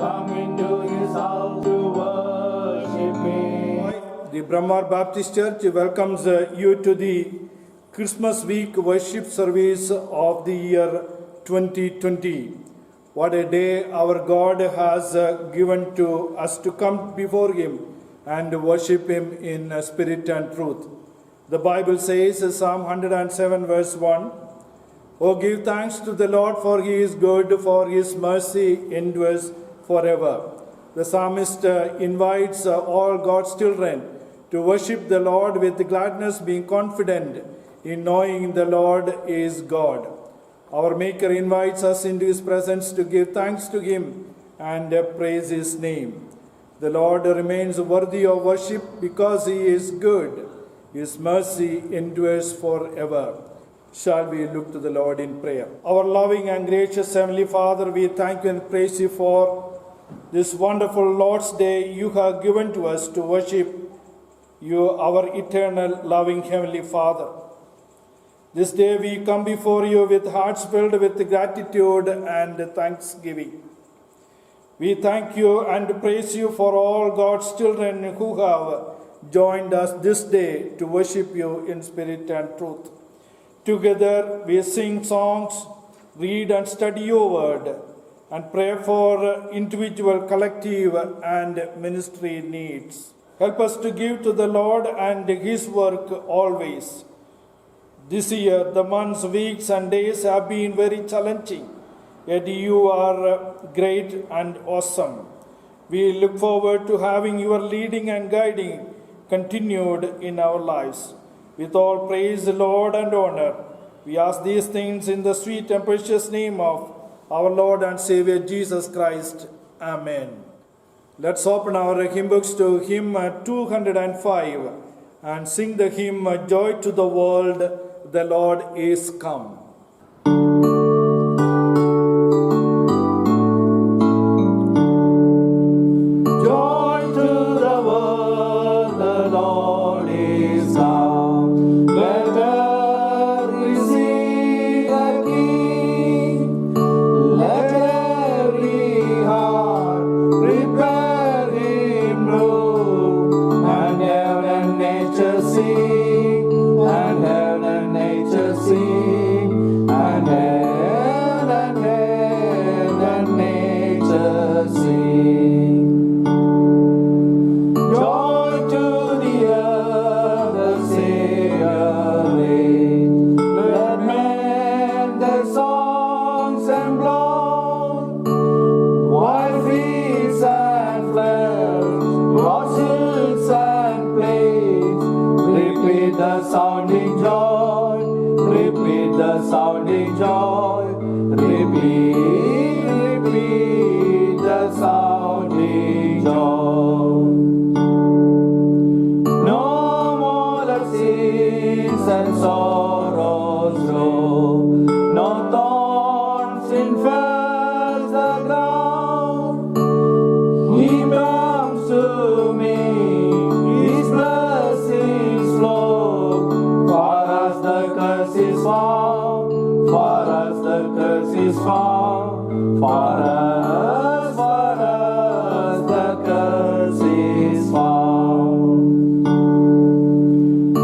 Come into his house to worship him. The Brahmar Baptist Church welcomes you to the Christmas week worship service of the year 2020. What a day our God has given to us to come before him and worship him in spirit and truth. The Bible says, Psalm 107 verse 1, "Oh, give thanks to the Lord, for he is good, for his mercy endures forever." The psalmist invites all God's children to worship the Lord with gladness, being confident in knowing the Lord is God. Our Maker invites us into his presence to give thanks to him and praise his name. The Lord remains worthy of worship because he is good. His mercy endures forever. Shall we look to the Lord in prayer? Our loving and gracious Heavenly Father, we thank you and praise you for this wonderful Lord's Day you have given to us to worship you, our eternal loving Heavenly Father. This day we come before you with hearts filled with gratitude and thanksgiving. We thank you and praise you for all God's children who have joined us this day to worship you in spirit and truth. Together we sing songs, read and study your word, and pray for individual, collective, and ministry needs. Help us to give to the Lord and his work always. This year, the months, weeks, and days have been very challenging, yet you are great and awesome. We look forward to having your leading and guiding continued in our lives. With all praise, Lord, and honor, we ask these things in the sweet and precious name of our Lord and Savior Jesus Christ. Amen. Let's open our hymn books to hymn 205 and sing the hymn, "Joy to the World, the Lord is come." Joy to the world, the Lord is come. Let earth receive the King. Let every heart prepare him room. And heaven and nature sing, and heaven and nature sing, and heaven and nature sing. Joy to the earth, the Savior reigns. Let men their songs employ, while fields and flowers, cross hills and plains, repeat the sounding joy, repeat the sounding joy, repeat the sounding joy. No more the sins and sorrows grow, no thorns infest the ground. He comes to me, his blessings flow. For us the curse is found, for us the curse is found, for us the curse is found.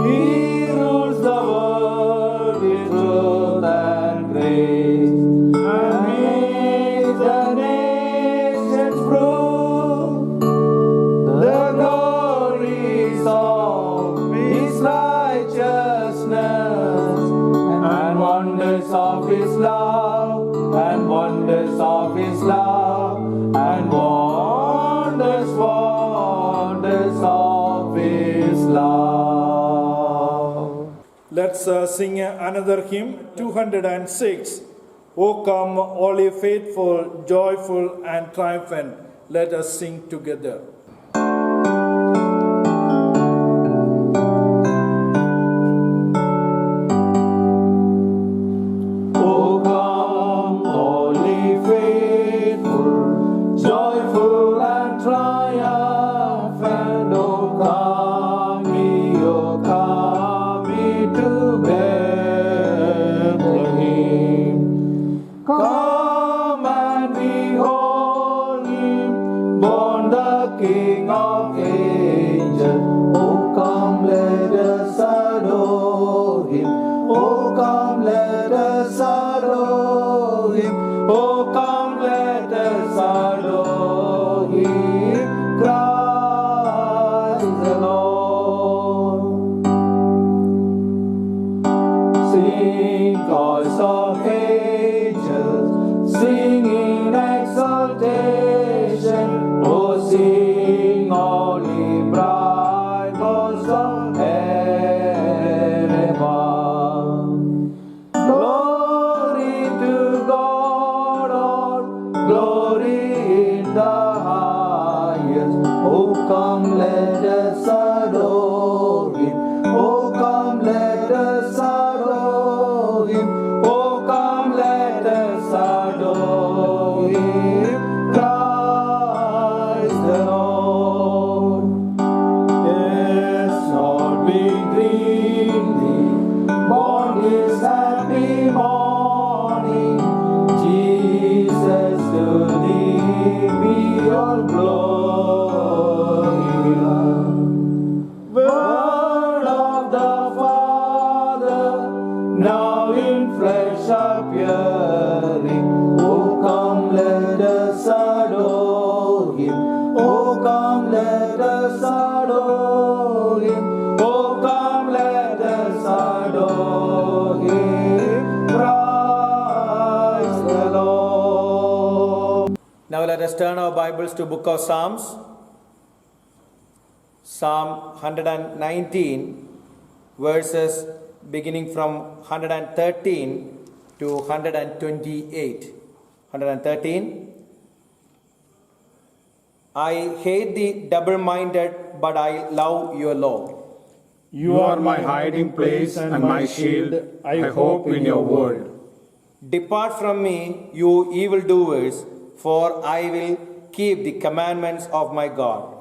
He rules the world with truth and grace, and makes the nations prove the glories of his righteousness, and wonders of his love, and wonders of his love, and wonders of his love. Let's sing another hymn, 206. "O come, all ye faithful, joyful and triumphant." Let us sing together. O come, all ye faithful, joyful and triumphant. O come ye to Bethlehem. Come and behold him King of angels. Oh, come, let us adore him. Oh, come, let us adore him. Oh, come, let us adore him. Christ the Lord. Sing, chorus of angels, sing in exaltation. Oh, sing, only bright hosts of heaven above. Glory to God, all glory in the highest. Oh, come, let us adore him. Oh, come, let us adore him. Oh, come, let us adore him. Christ the Lord. Yes, Lord, we greet thee. Born this happy morning. Jesus, to thee be all glory. Word of the Father, now in flesh appearing. Oh, come, let us adore him. Oh, come, let us adore him. Oh, come, let us adore him. Christ the Lord. Now let us turn our Bibles to Book of Psalms. Psalm 119, verses beginning from 113 to 128. 113. I hate the double-minded, but I love your law. You are my hiding place and my shield. I hope in your word. Depart from me, you evildoers, for I will keep the commandments of my God.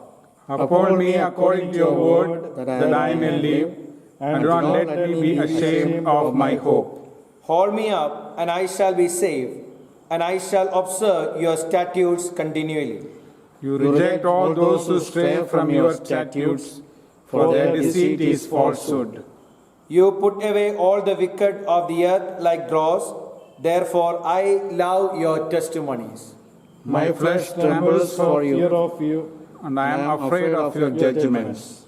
Uphold me according to your word, that I may live, and do not let me be ashamed of my hope. Hold me up, and I shall be saved, and I shall observe your statutes continually. You reject all those who stray from your statutes, for their deceit is falsehood. You put away all the wicked of the earth like dross, therefore I love your testimonies. My flesh trembles for Fear you, of you. and I am afraid of your judgments.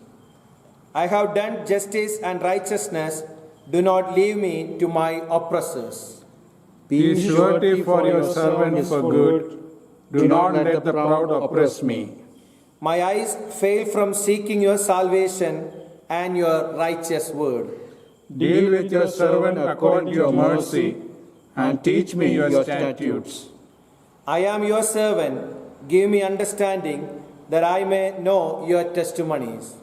I have done justice and righteousness, do not leave me to my oppressors. Be surety for your servant for good. Do not let the proud oppress me. My eyes fail from seeking your salvation and your righteous word. Deal with your servant according to your mercy, and teach me your statutes. I am your servant, give me understanding, that I may know your testimonies.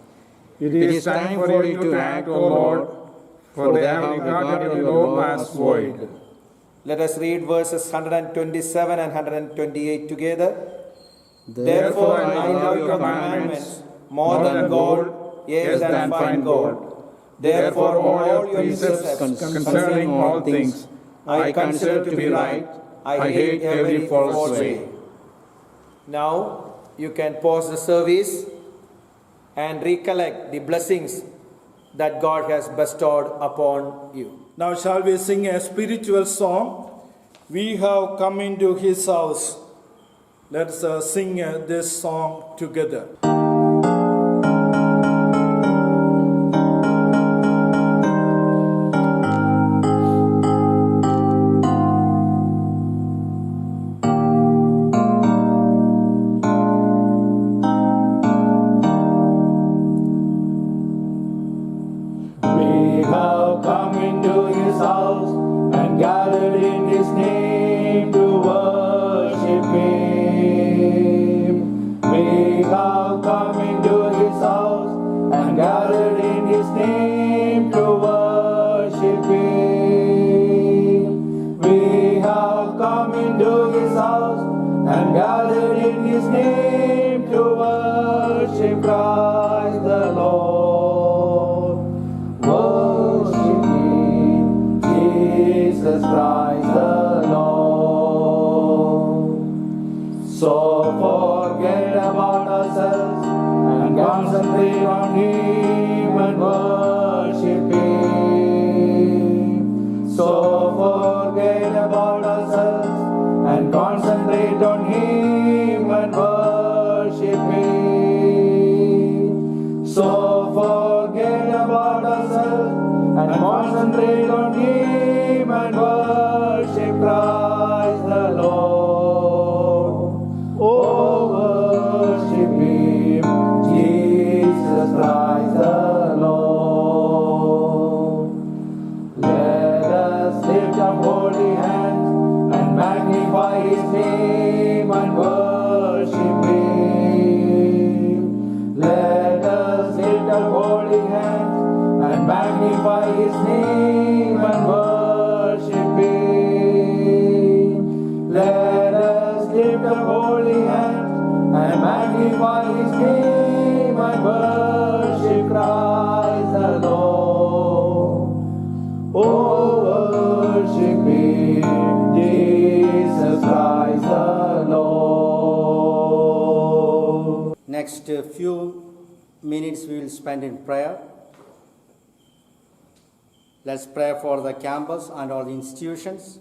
It is time for you to act, O Lord, for they have regarded your law as void. Let us read verses 127 and 128 together. Therefore I love your commandments more than gold, yes, than fine gold. Therefore all your precepts concerning all things I consider to be right. I hate every false way. Now you can pause the service and recollect the blessings that God has bestowed upon you. Now shall we sing a spiritual song? We have come into his house. Let's sing this song together. We have come into his house and gathered in his name to worship him. We have come into his house and gathered in his name to worship him. We have come into his house and gathered in his name to worship Christ the Lord. Worship Him, Jesus Christ the Lord. So forget about ourselves concentrate on Him and worship Him. So forget about ourselves and concentrate on Him and worship Him. So forget about ourselves and concentrate on Him and worship Christ the Lord. Oh, worship Him, Jesus Christ the Lord. Let us lift up holy hands and magnify His name and worship Him. Let us lift up holy hands and magnify His name and worship Him. Let us lift up holy hands and magnify His name and worship Christ the Lord. Oh, worship Him, Jesus Christ the Lord. Next few minutes we will spend in prayer. Let's pray for the campus and all the institutions.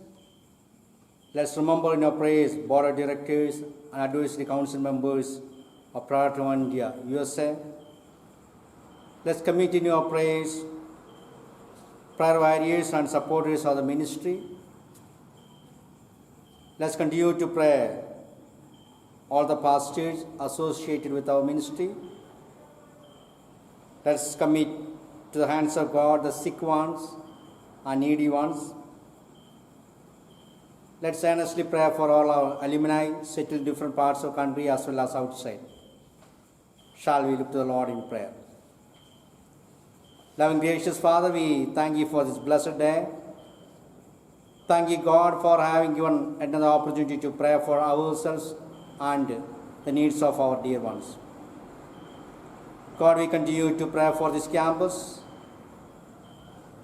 Let's remember in our prayers board of directors and advisory council members of Prayer to India, USA. Let's commit in our prayers prayer warriors and supporters of the ministry. Let's continue to pray all the pastors associated with our ministry. Let's commit to the hands of God the sick ones and needy ones. Let's earnestly pray for all our alumni settled in different parts of the country as well as outside. Shall we look to the Lord in prayer? Loving gracious Father, we thank you for this blessed day. Thank you, God, for having given another opportunity to pray for ourselves and the needs of our dear ones. God, we continue to pray for this campus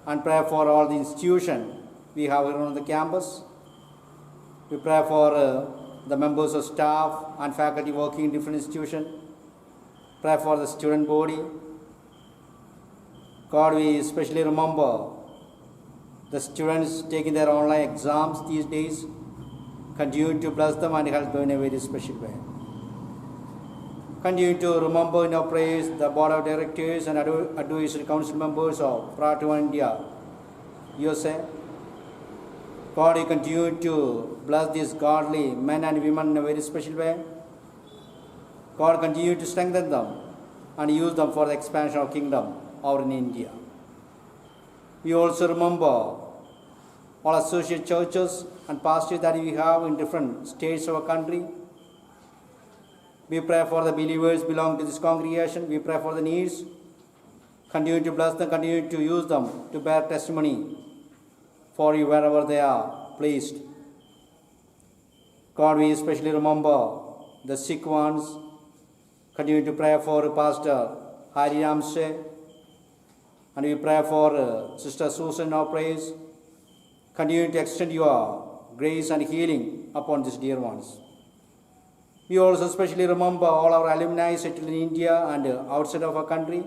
and pray for all the institutions we have here on the campus. We pray for the members of staff and faculty working in different institutions. Pray for the student body. God, we especially remember the students taking their online exams these days. Continue to bless them and help them in a very special way. Continue to remember in our prayers the board of directors and advisory council members of Prayer to India, USA. God, you continue to bless these godly men and women in a very special way. God, continue to strengthen them and use them for the expansion of kingdom over in India. We also remember all associate churches and pastors that we have in different states of our country. We pray for the believers belonging to this congregation. We pray for the needs. Continue to bless them, continue to use them to bear testimony for you wherever they are placed. God, we especially remember the sick ones. Continue to pray for Pastor Hari Ramsey. And we pray for Sister Susan in our prayers. Continue to extend your grace and healing upon these dear ones. We also especially remember all our alumni settled in India and outside of our country.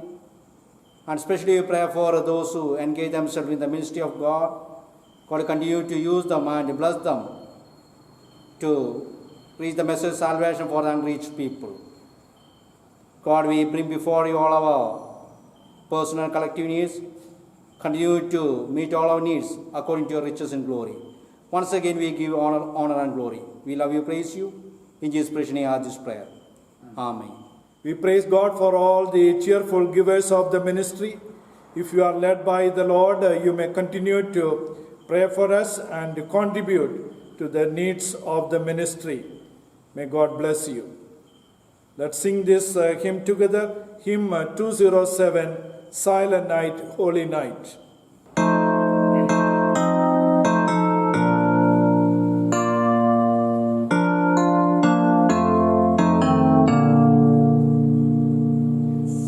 And especially we pray for those who engage themselves in the ministry of God. God, continue to use them and bless them to preach the message of salvation for the unreached people. God, we bring before you all our personal and collective needs. Continue to meet all our needs according to your riches and glory. Once again, we give honor and glory. We love you, praise you. In Jesus' precious name, I ask this prayer. Amen. We praise God for all the cheerful givers of the ministry. If you are led by the Lord, you may continue to pray for us and contribute to the needs of the ministry. May God bless you. Let's sing this hymn together. Hymn 207, Silent Night, Holy Night.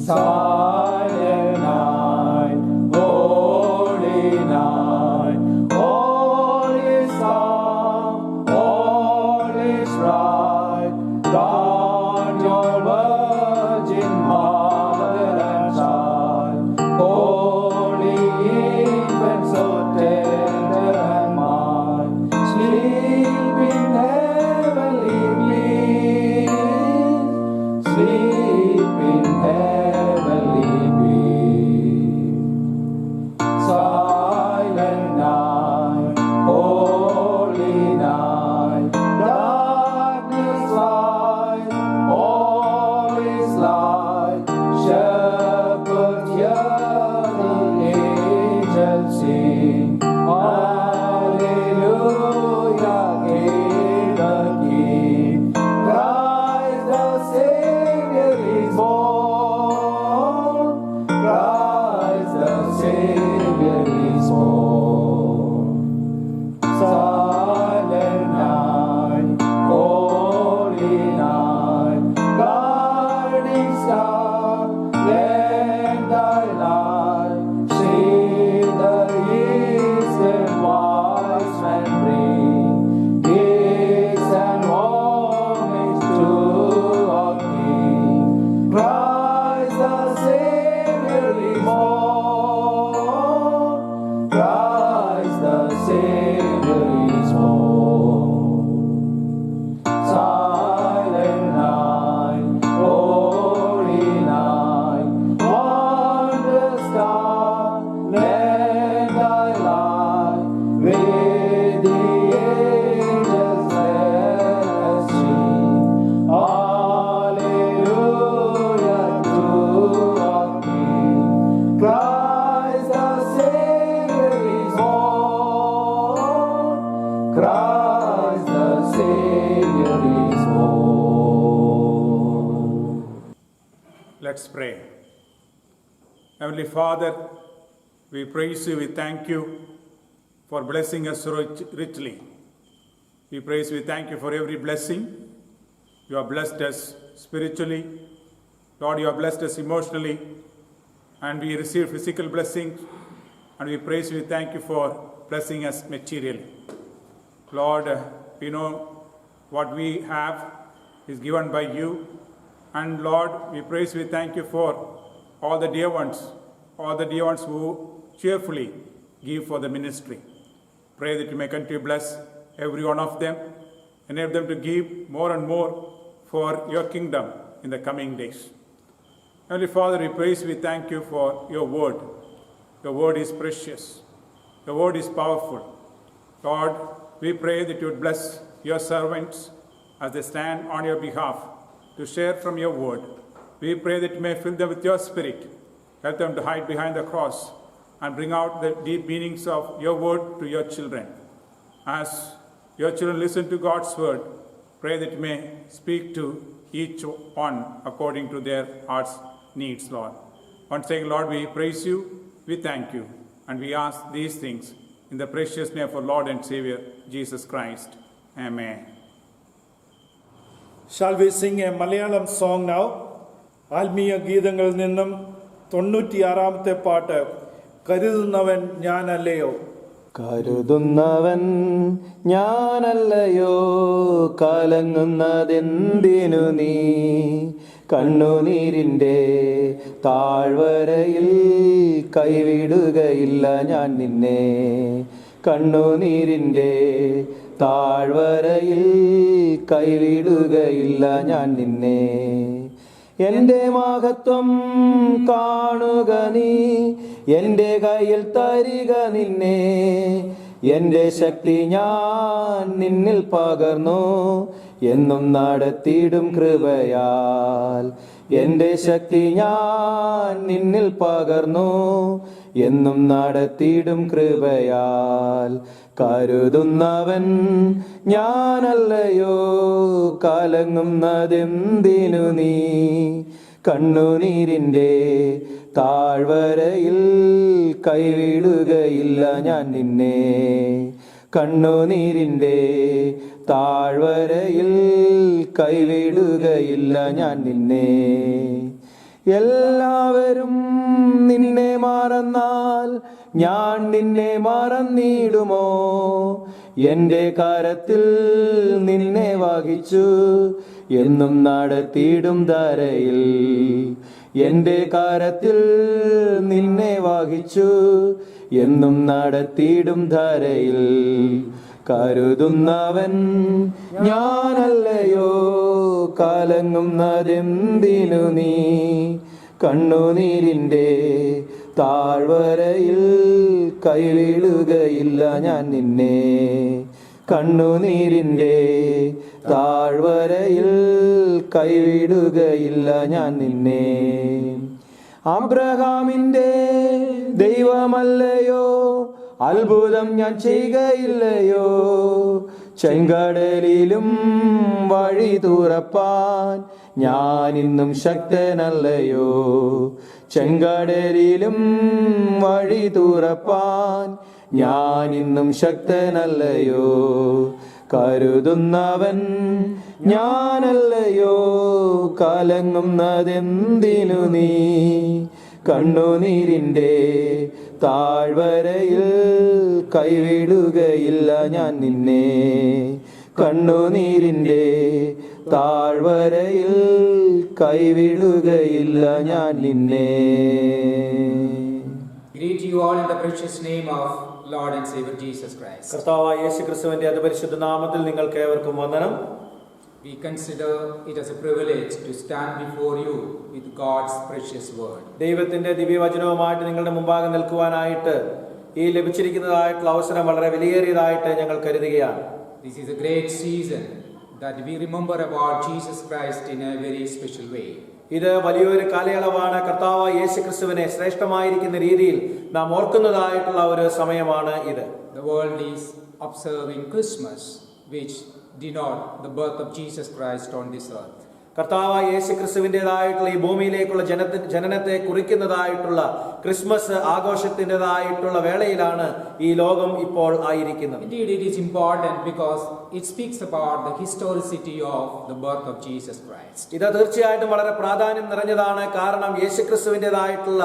Silent night, holy night, all is calm, all is right. God, your Virgin Mother Let's pray. Heavenly Father, we praise you, we thank you for blessing us richly. We praise, we thank you for every blessing. You have blessed us spiritually. Lord, you have blessed us emotionally. And we receive physical blessings. And we praise you, we thank you for blessing us materially. Lord, we know what we have is given by you. And Lord, we praise, we thank you for all the dear ones who cheerfully give for the ministry. Pray that you may continue to bless every one of them, enable them to give more and more for your kingdom in the coming days. Heavenly Father, we praise, we thank you for your word. Your word is precious. Your word is powerful. Lord, we pray that you would bless your servants as they stand on your behalf to share from your word. We pray that you may fill them with your spirit. Help them to hide behind the cross and bring out the deep meanings of your word to your children. As your children listen to God's word, pray that you may speak to each one according to their heart's needs, Lord. Once again, Lord, we praise you, we thank you, and we ask these things in the precious name of our Lord and Savior, Jesus Christ. Amen. Shall we sing a Malayalam song now? ആത്മീയ ഗീതങ്ങളിൽ നിന്നും 96-ാമത്തെ പാട്ട്, കരുതുന്നവൻ ഞാനല്ലയോ. കരുതുന്നവൻ ഞാനല്ലയോ, കലങ്ങുന്നതെന്തിനു നീ, കണ്ണുനീരിൻ്റെ താഴ്വരയിൽ കൈവിടുകയില്ല ഞാൻ നിന്നെ, കണ്ണുനീരിൻ്റെ താഴ്വരയിൽ കൈവിടുകയില്ല ഞാൻ നിന്നെ. എൻ്റെ മഹത്വം കാണുക നീ, എൻ്റെ കയ്യിൽ തരിക നിന്നെ, എൻ്റെ ശക്തി ഞാൻ നിന്നിൽ പകർന്നു എന്നും നടത്തിയിടും കൃപയാൽ, എൻ്റെ ശക്തി ഞാൻ നിന്നിൽ പകർന്നു എന്നും നടത്തിയിടും കൃപയാൽ. കരുതുന്നവൻ ഞാനല്ലയോ, കലങ്ങുന്നതെന്തിനു നീ, കണ്ണുനീരിൻ്റെ താഴ്വരയിൽ കൈവിടുകയില്ല ഞാൻ നിന്നെ, കണ്ണുനീരിൻ്റെ താഴ്വരയിൽ കൈവിടുകയില്ല ഞാൻ നിന്നെ. എല്ലാവരും നിന്നെ മറന്നാൽ ഞാൻ നിന്നെ മറന്നിടുമോ, എൻ്റെ കരത്തിൽ നിന്നെ വഹിച്ചു എന്നും നടത്തിയിടും ധരയിൽ, എൻ്റെ കരത്തിൽ നിന്നെ വഹിച്ചു എന്നും നടത്തിയിടും ധരയിൽ. കരുതുന്നവൻ ഞാനല്ലയോ, കലങ്ങുന്നതെന്തിനു നീ, കണ്ണുനീരിൻ്റെ താഴ്വരയിൽ കൈവിടുകയില്ല ഞാൻ നിന്നെ, കണ്ണുനീരിൻ്റെ താഴ്വരയിൽ കൈവിടുകയില്ല ഞാൻ നിന്നെ. അബ്രഹാമിൻ്റെ ദൈവമല്ലയോ, അത്ഭുതം ഞാൻ ചെയ്യുകയില്ലയോ, ചെങ്കടലിലും വഴി തുറപ്പാൻ ഞാൻ ഇന്നും ശക്തനല്ലയോ, ചെങ്കടലിലും വഴി തുറപ്പാൻ ഞാൻ ഇന്നും ശക്തനല്ലയോ. കരുതുന്നവൻ ഞാനല്ലയോ, കലങ്ങുന്നതെന്തിനു നീ, കണ്ണുനീരിൻ്റെ താഴ്വരയിൽ കൈവിടുകയില്ല ഞാൻ നിന്നെ, കണ്ണുനീരിൻ്റെ താഴ്വരയിൽ കൈവിടുകയില്ല ഞാൻ നിന്നെ. Greet you all in the precious name of Lord and Savior Jesus Christ. കർത്താവായ യേശുക്രിസ്തുവിന്റെ അതിപരിശുദ്ധ നാമത്തിൽ നിങ്ങൾക്ക് ഏവർക്കും വന്ദനം. We consider it as a privilege to stand before you with God's precious word. ദൈവത്തിന്റെ ദിവ്യവചനവുമായിട്ട് നിങ്ങളുടെ മുമ്പാകെ നിൽക്കുവാനായിട്ട് ഈ ലഭിച്ചിരിക്കുന്നതായിട്ടുള്ള അവസരം വളരെ വിലയേറിയതായിട്ട് ഞങ്ങൾ കരുതുകയാണ്. This is a great season that we remember about Jesus Christ in a very special way. ഇത് വലിയൊരു കാലയളവാണ്. കർത്താവായ യേശുക്രിസ്തുവിനെ ശ്രേഷ്ഠമായിരിക്കുന്ന രീതിയിൽ നാം ഓർക്കുന്നതായിട്ടുള്ള ഒരു സമയമാണ് ഇത്. The world is observing Christmas, which denote the birth of Jesus Christ on this earth. കർത്താവായ യേശു ക്രിസ്തുവിൻ്റെതായിട്ടുള്ള ഈ ഭൂമിയിലേക്കുള്ള ജനനത്തെ കുറിക്കുന്നതായിട്ടുള്ള ക്രിസ്മസ് ആഘോഷത്തിൻ്റെതായിട്ടുള്ള വേളയിലാണ് ഈ ലോകം ഇപ്പോൾ ആയിരിക്കുന്നത്. Indeed, it is important because it speaks about the historicity of the birth of Jesus Christ. ഇത് തീർച്ചയായിട്ടും വളരെ പ്രാധാന്യം നിറഞ്ഞതാണ്. കാരണം യേശു ക്രിസ്തുവിൻ്റെതായിട്ടുള്ള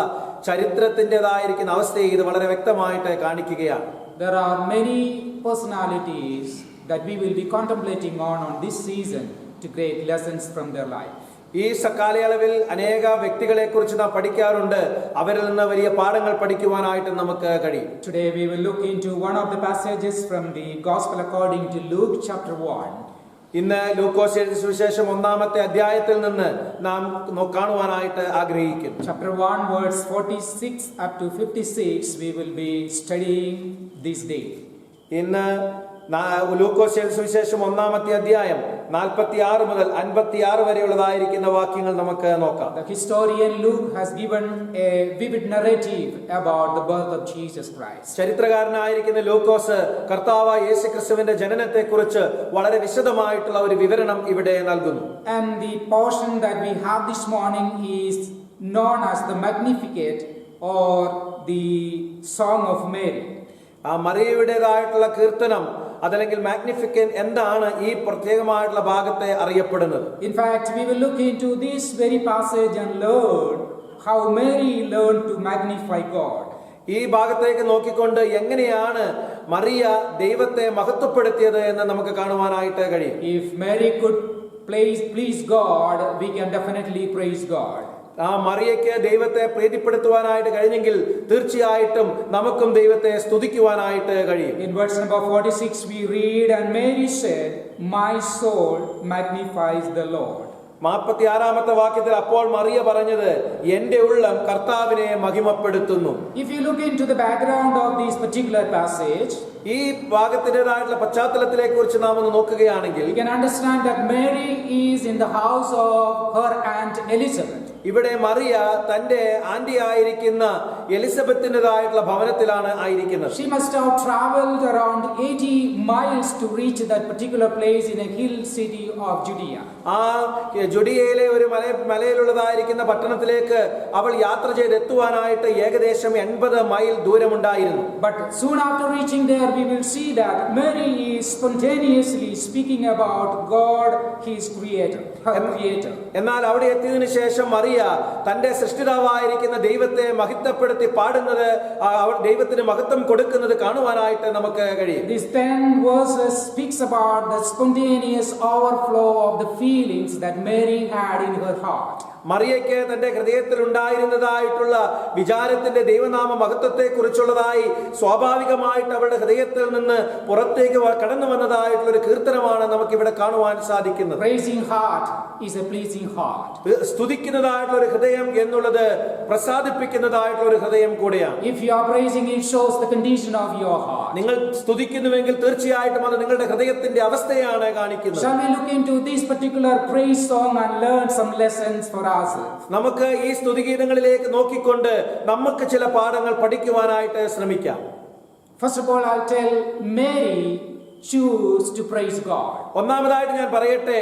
ചരിത്രത്തിൻ്റെതായിരിക്കുന്ന അവസ്ഥയെ ഇത് വളരെ വ്യക്തമായിട്ട് കാണിക്കുകയാണ്. There are many personalities that we will be contemplating on this season to create lessons from their life. ഈ കാലയളവിൽ അനേക വ്യക്തികളെ കുറിച്ച് നാം പഠിക്കാറുണ്ട്. അവരിൽ നിന്ന് വലിയ പാഠങ്ങൾ പഠിക്കുവാനായിട്ട് നമുക്ക് കഴിയും. Today we will look into one of the passages from the Gospel according to Luke chapter 1. ഇന്ന് ലൂക്കോസ് എഴുതിയ സുവിശേഷം 1-ാമത്തെ അധ്യായത്തിൽ നിന്ന് നാം കാണുവാനായിട്ട് ആഗ്രഹിക്കുന്നു. Chapter 1 verse 46 up to 56 we will be studying this day. ഇന്ന് ലൂക്കോസ് എഴുതിയ സുവിശേഷം 1-ാമത്തെ അധ്യായം 46 മുതൽ 56 വരെയുള്ളതായിരിക്കുന്ന വാക്യങ്ങൾ നമുക്ക് നോക്കാം. The historian Luke has given a vivid narrative about the birth of Jesus Christ. ചരിത്രകാരനായിരിക്കുന്ന ലൂക്കോസ് കർത്താവായ യേശു ക്രിസ്തുവിന്റെ ജനനത്തെ കുറിച്ച് വളരെ വിശദമായിട്ടുള്ള ഒരു വിവരണം ഇവിടെ നൽകുന്നു. And the portion that we have this morning is known as the Magnificat or the Song of Mary. ആ മറിയയുടേതായിട്ടുള്ള കീർത്തനം അതല്ലെങ്കിൽ മാഗ്നിഫിക്കൻ എന്താണ് ഈ പ്രത്യേകമായിട്ടുള്ള ഭാഗത്തെ അറിയപ്പെടുന്നത്. In fact, we will look into this very passage and learn how Mary learned to magnify God. ഈ ഭാഗത്തേക്ക് നോക്കിക്കൊണ്ട് എങ്ങനെയാണ് മറിയ ദൈവത്തെ മഹത്വപ്പെടുത്തിയത് എന്ന് നമുക്ക് കാണുവാനായിട്ട് കഴിയും. If Mary could please God, we can definitely praise God. ആ മറിയയ്ക്ക് ദൈവത്തെ പ്രീതിപ്പെടുത്തുവാനായിട്ട് കഴിഞ്ഞെങ്കിൽ തീർച്ചയായിട്ടും നമുക്കും ദൈവത്തെ സ്തുതിക്കുവാനായിട്ട് കഴിയും. In verse number 46 we read, and Mary said, my soul magnifies the Lord. 46-ാമത്തെ വാക്യത്തിൽ അപ്പോൾ മറിയ പറഞ്ഞത് എന്റെ ഉള്ളം കർത്താവിനെ മഹിമപ്പെടുത്തുന്നു. If you look into the background of this particular passage, ഈ ഭാഗത്തിൻ്റെതായിട്ടുള്ള പശ്ചാത്തലത്തിലെ കുറിച്ച് നാം ഒന്ന് നോക്കുകയാണെങ്കിൽ you can understand that Mary is in the house of her aunt Elizabeth. ഇവിടെ മറിയ തന്റെ ആന്റി ആയിരിക്കുന്ന എലിസബത്തിൻ്റെതായിട്ടുള്ള ഭവനത്തിലാണ് ആയിരിക്കുന്നത്. She must have traveled around 80 miles to reach that particular place in a hill city of Judea. ആ ജുഡിയയിലെ ഒരു മലയിലുള്ളതായിരിക്കുന്ന പട്ടണത്തിലേക്ക് അവൾ യാത്ര ചെയ്തെത്തുവാനായിട്ട് ഏകദേശം 80 mile ദൂരമുണ്ടായിരുന്നു. But soon after reaching there, we will see that Mary is spontaneously speaking about God, his creator, her creator. എന്നാൽ അവിടെ എത്തിയതിനു ശേഷം മറിയ തന്റെ സൃഷ്ടിതാവായിരിക്കുന്ന ദൈവത്തെ മഹത്വപ്പെടുത്തി പാടുന്നത്, ദൈവത്തിന് മഹത്വം കൊടുക്കുന്നത് കാണുവാനായിട്ട് നമുക്ക് കഴിയും. These 10 verses speaks about the spontaneous overflow of the feelings that Mary had in her heart. മറിയയ്ക്ക് തന്റെ ഹൃദയത്തിൽ ഉണ്ടായിരുന്നതായിട്ടുള്ള വിചാരത്തിന്റെ ദൈവനാമ മഹത്വത്തെ കുറിച്ചുള്ളതായി സ്വാഭാവികമായിട്ട് അവളുടെ ഹൃദയത്തിൽ നിന്ന് പുറത്തേക്ക് കടന്നു വന്നതായിട്ടുള്ള ഒരു കീർത്തനമാണ് നമുക്ക് ഇവിടെ കാണുവാൻ സാധിക്കുന്നത്. Praising heart is a pleasing heart. സ്തുതിക്കുന്നതായിട്ടുള്ള ഒരു ഹൃദയം എന്നുള്ളത് പ്രസാദിപ്പിക്കുന്നതായിട്ടുള്ള ഒരു ഹൃദയം കൂടിയാണ്. If you are praising, it shows the condition of your heart. നിങ്ങൾ സ്തുതിക്കുന്നുവെങ്കിൽ തീർച്ചയായിട്ടും അത് നിങ്ങളുടെ ഹൃദയത്തിന്റെ അവസ്ഥയാണ് കാണിക്കുന്നത്. Shall we look into this particular praise song and learn some lessons for ourselves? നമുക്ക് ഈ സ്തുതിഗീതങ്ങളിലേക്ക് നോക്കിക്കൊണ്ട് നമുക്ക് ചില പാഠങ്ങൾ പഠിക്കുവാനായിട്ട് ശ്രമിക്കാം. First of all, I'll tell Mary choose to praise God. ഒന്നാമതായിട്ട് ഞാൻ പറയട്ടെ,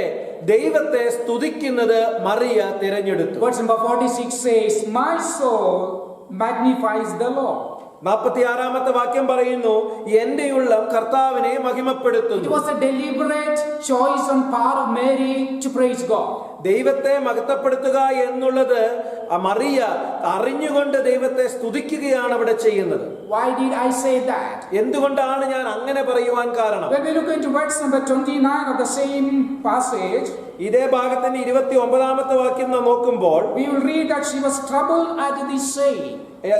ദൈവത്തെ സ്തുതിക്കുന്നത് മറിയ തിരഞ്ഞെടുത്തു. Verse number 46 says, my soul magnifies the Lord. 46-ാമത്തെ വാക്യം പറയുന്നു, എന്റെ ഉള്ളം കർത്താവിനെ മഹിമപ്പെടുത്തുന്നു. It was a deliberate choice on part of Mary to praise God. ദൈവത്തെ മഹത്വപ്പെടുത്തുക എന്നുള്ളത് മറിയ അറിഞ്ഞുകൊണ്ട് ദൈവത്തെ സ്തുതിക്കുകയാണ് അവിടെ ചെയ്യുന്നത്. Why did I say that? എന്തുകൊണ്ടാണ് ഞാൻ അങ്ങനെ പറയുവാൻ കാരണം? When we look into verse number 29 of the same passage, ഇതേ ഭാഗത്തിന്റെ 29-ാമത്തെ വാക്യം നാം നോക്കുമ്പോൾ we will read that she was troubled at this saying.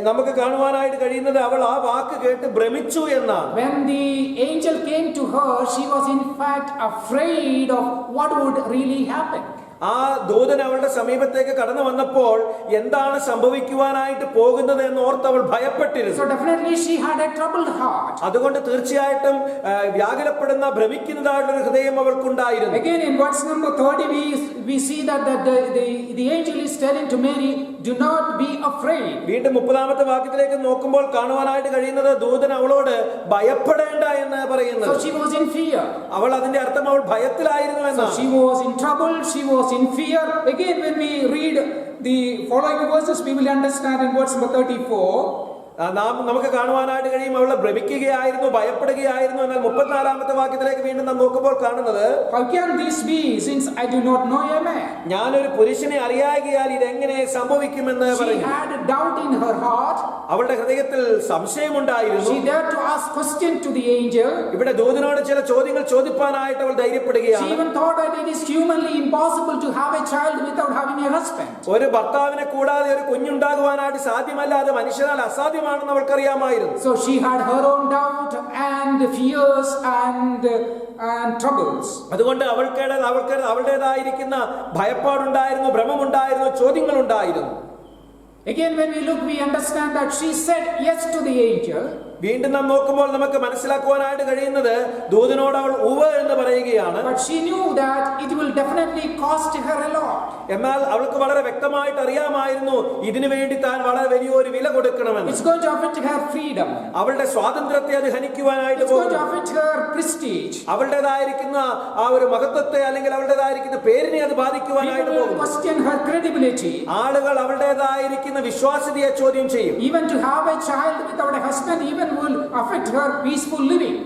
നമുക്ക് കാണുവാനായിട്ട് കഴിയുന്നത് അവൾ ആ വാക്ക് കേട്ട് ഭ്രമിച്ചു എന്നാണ്. When the angel came to her, she was in fact afraid of what would really happen. ആ ദൂതൻ അവളുടെ സമീപത്തേക്ക് കടന്നു വന്നപ്പോൾ എന്താണ് സംഭവിക്കുവാനായിട്ട് പോകുന്നത് എന്ന് ഓർത്ത് അവൾ ഭയപ്പെട്ടിരുന്നു. So definitely she had a troubled heart. അതുകൊണ്ട് തീർച്ചയായിട്ടും വ്യാകുലപ്പെടുന്ന ഭ്രമിക്കുന്നതായിട്ടുള്ള ഒരു ഹൃദയം അവൾക്കുണ്ടായിരുന്നു. Again in verse number 30 we we see that the angel is telling to Mary, do not be afraid. വീണ്ടും 30-ാമത്തെ വാക്യത്തിലേക്ക് നോക്കുമ്പോൾ കാണുവാനായിട്ട് കഴിയുന്നത് ദൂതൻ അവളോട് ഭയപ്പെടേണ്ട എന്ന് പറയുന്നത്. So she was in fear. അവൾ അതിന്റെ അർത്ഥം അവൾ ഭയത്തിലായിരുന്നു So എന്നാണ്. she was in trouble, she was in fear. Again, when we read the following verses, we will understand in verse number 34. നമുക്ക് കാണുവാനായിട്ട് കഴിയും അവളെ ഭ്രമിക്കുകയായിരുന്നു, ഭയപ്പെടുകയായിരുന്നു. എന്നാൽ 34-ാമത്തെ വാക്യത്തിലേക്ക് വീണ്ടും നാം നോക്കുമ്പോൾ കാണുന്നത്, How can this be, since I do not know a man? ഞാനൊരു പുരുഷനെ അറിയാകിയാൽ ഇതെങ്ങനെ സംഭവിക്കുമെന്ന് She പറഞ്ഞു. had a doubt in her heart. അവളുടെ ഹൃദയത്തിൽ സംശയമുണ്ടായിരുന്നു. She dared to ask question to the angel. ഇവിടെ ദൂതനോട് ചില ചോദ്യങ്ങൾ ചോദിപ്പാനായിട്ട് അവൾ She ധൈര്യപ്പെടുകയാണ്. even thought that it is humanly impossible to have a child without having a husband. ഒരു ഭർത്താവിനെ കൂടാതെ ഒരു കുഞ്ഞുണ്ടാകുവാനായിട്ട് സാധ്യമല്ല, അത് മനുഷ്യനാൽ അസാധ്യമാണെന്ന് അവൾക്കറിയാമായിരുന്നു. So she had her own doubt and fears and troubles. അതുകൊണ്ട് അവളുടേതായിരിക്കുന്ന ഭയപ്പാടുണ്ടായിരുന്നു, ഭ്രമമുണ്ടായിരുന്നു, ചോദ്യങ്ങളുണ്ടായിരുന്നു. Again, when we look, we understand that she said yes to the angel. വീണ്ടും നാം നോക്കുമ്പോൾ നമുക്ക് മനസ്സിലാക്കുവാനായിട്ട് കഴിയുന്നത് ദൂതനോട് അവൾ ഉവ്വ് എന്ന് പറയുകയാണ്. But she knew that it will definitely cost her a lot. എന്നാൽ അവൾക്ക് വളരെ വ്യക്തമായിട്ട് അറിയാമായിരുന്നു ഇതിനു വേണ്ടി താൻ വളരെ വലിയൊരു വില കൊടുക്കണമെന്ന്. It's going to affect her freedom. അവളുടെ സ്വാതന്ത്ര്യത്തെ അത് ഹനിക്കുവാനായിട്ട് It's going പോകുന്നു. to affect her prestige. അവളുടേതായിരിക്കുന്ന ആ ഒരു മഹത്വത്തെ അല്ലെങ്കിൽ അവളുടേതായിരിക്കുന്ന പേരിനെ അത് ബാധിക്കുവാനായിട്ട് People will പോകുന്നു. question her credibility. ആളുകൾ അവളുടേതായിരിക്കുന്ന വിശ്വാസ്യതയെ ചോദ്യം ചെയ്യും. Even to have a child without a husband even will affect her peaceful living.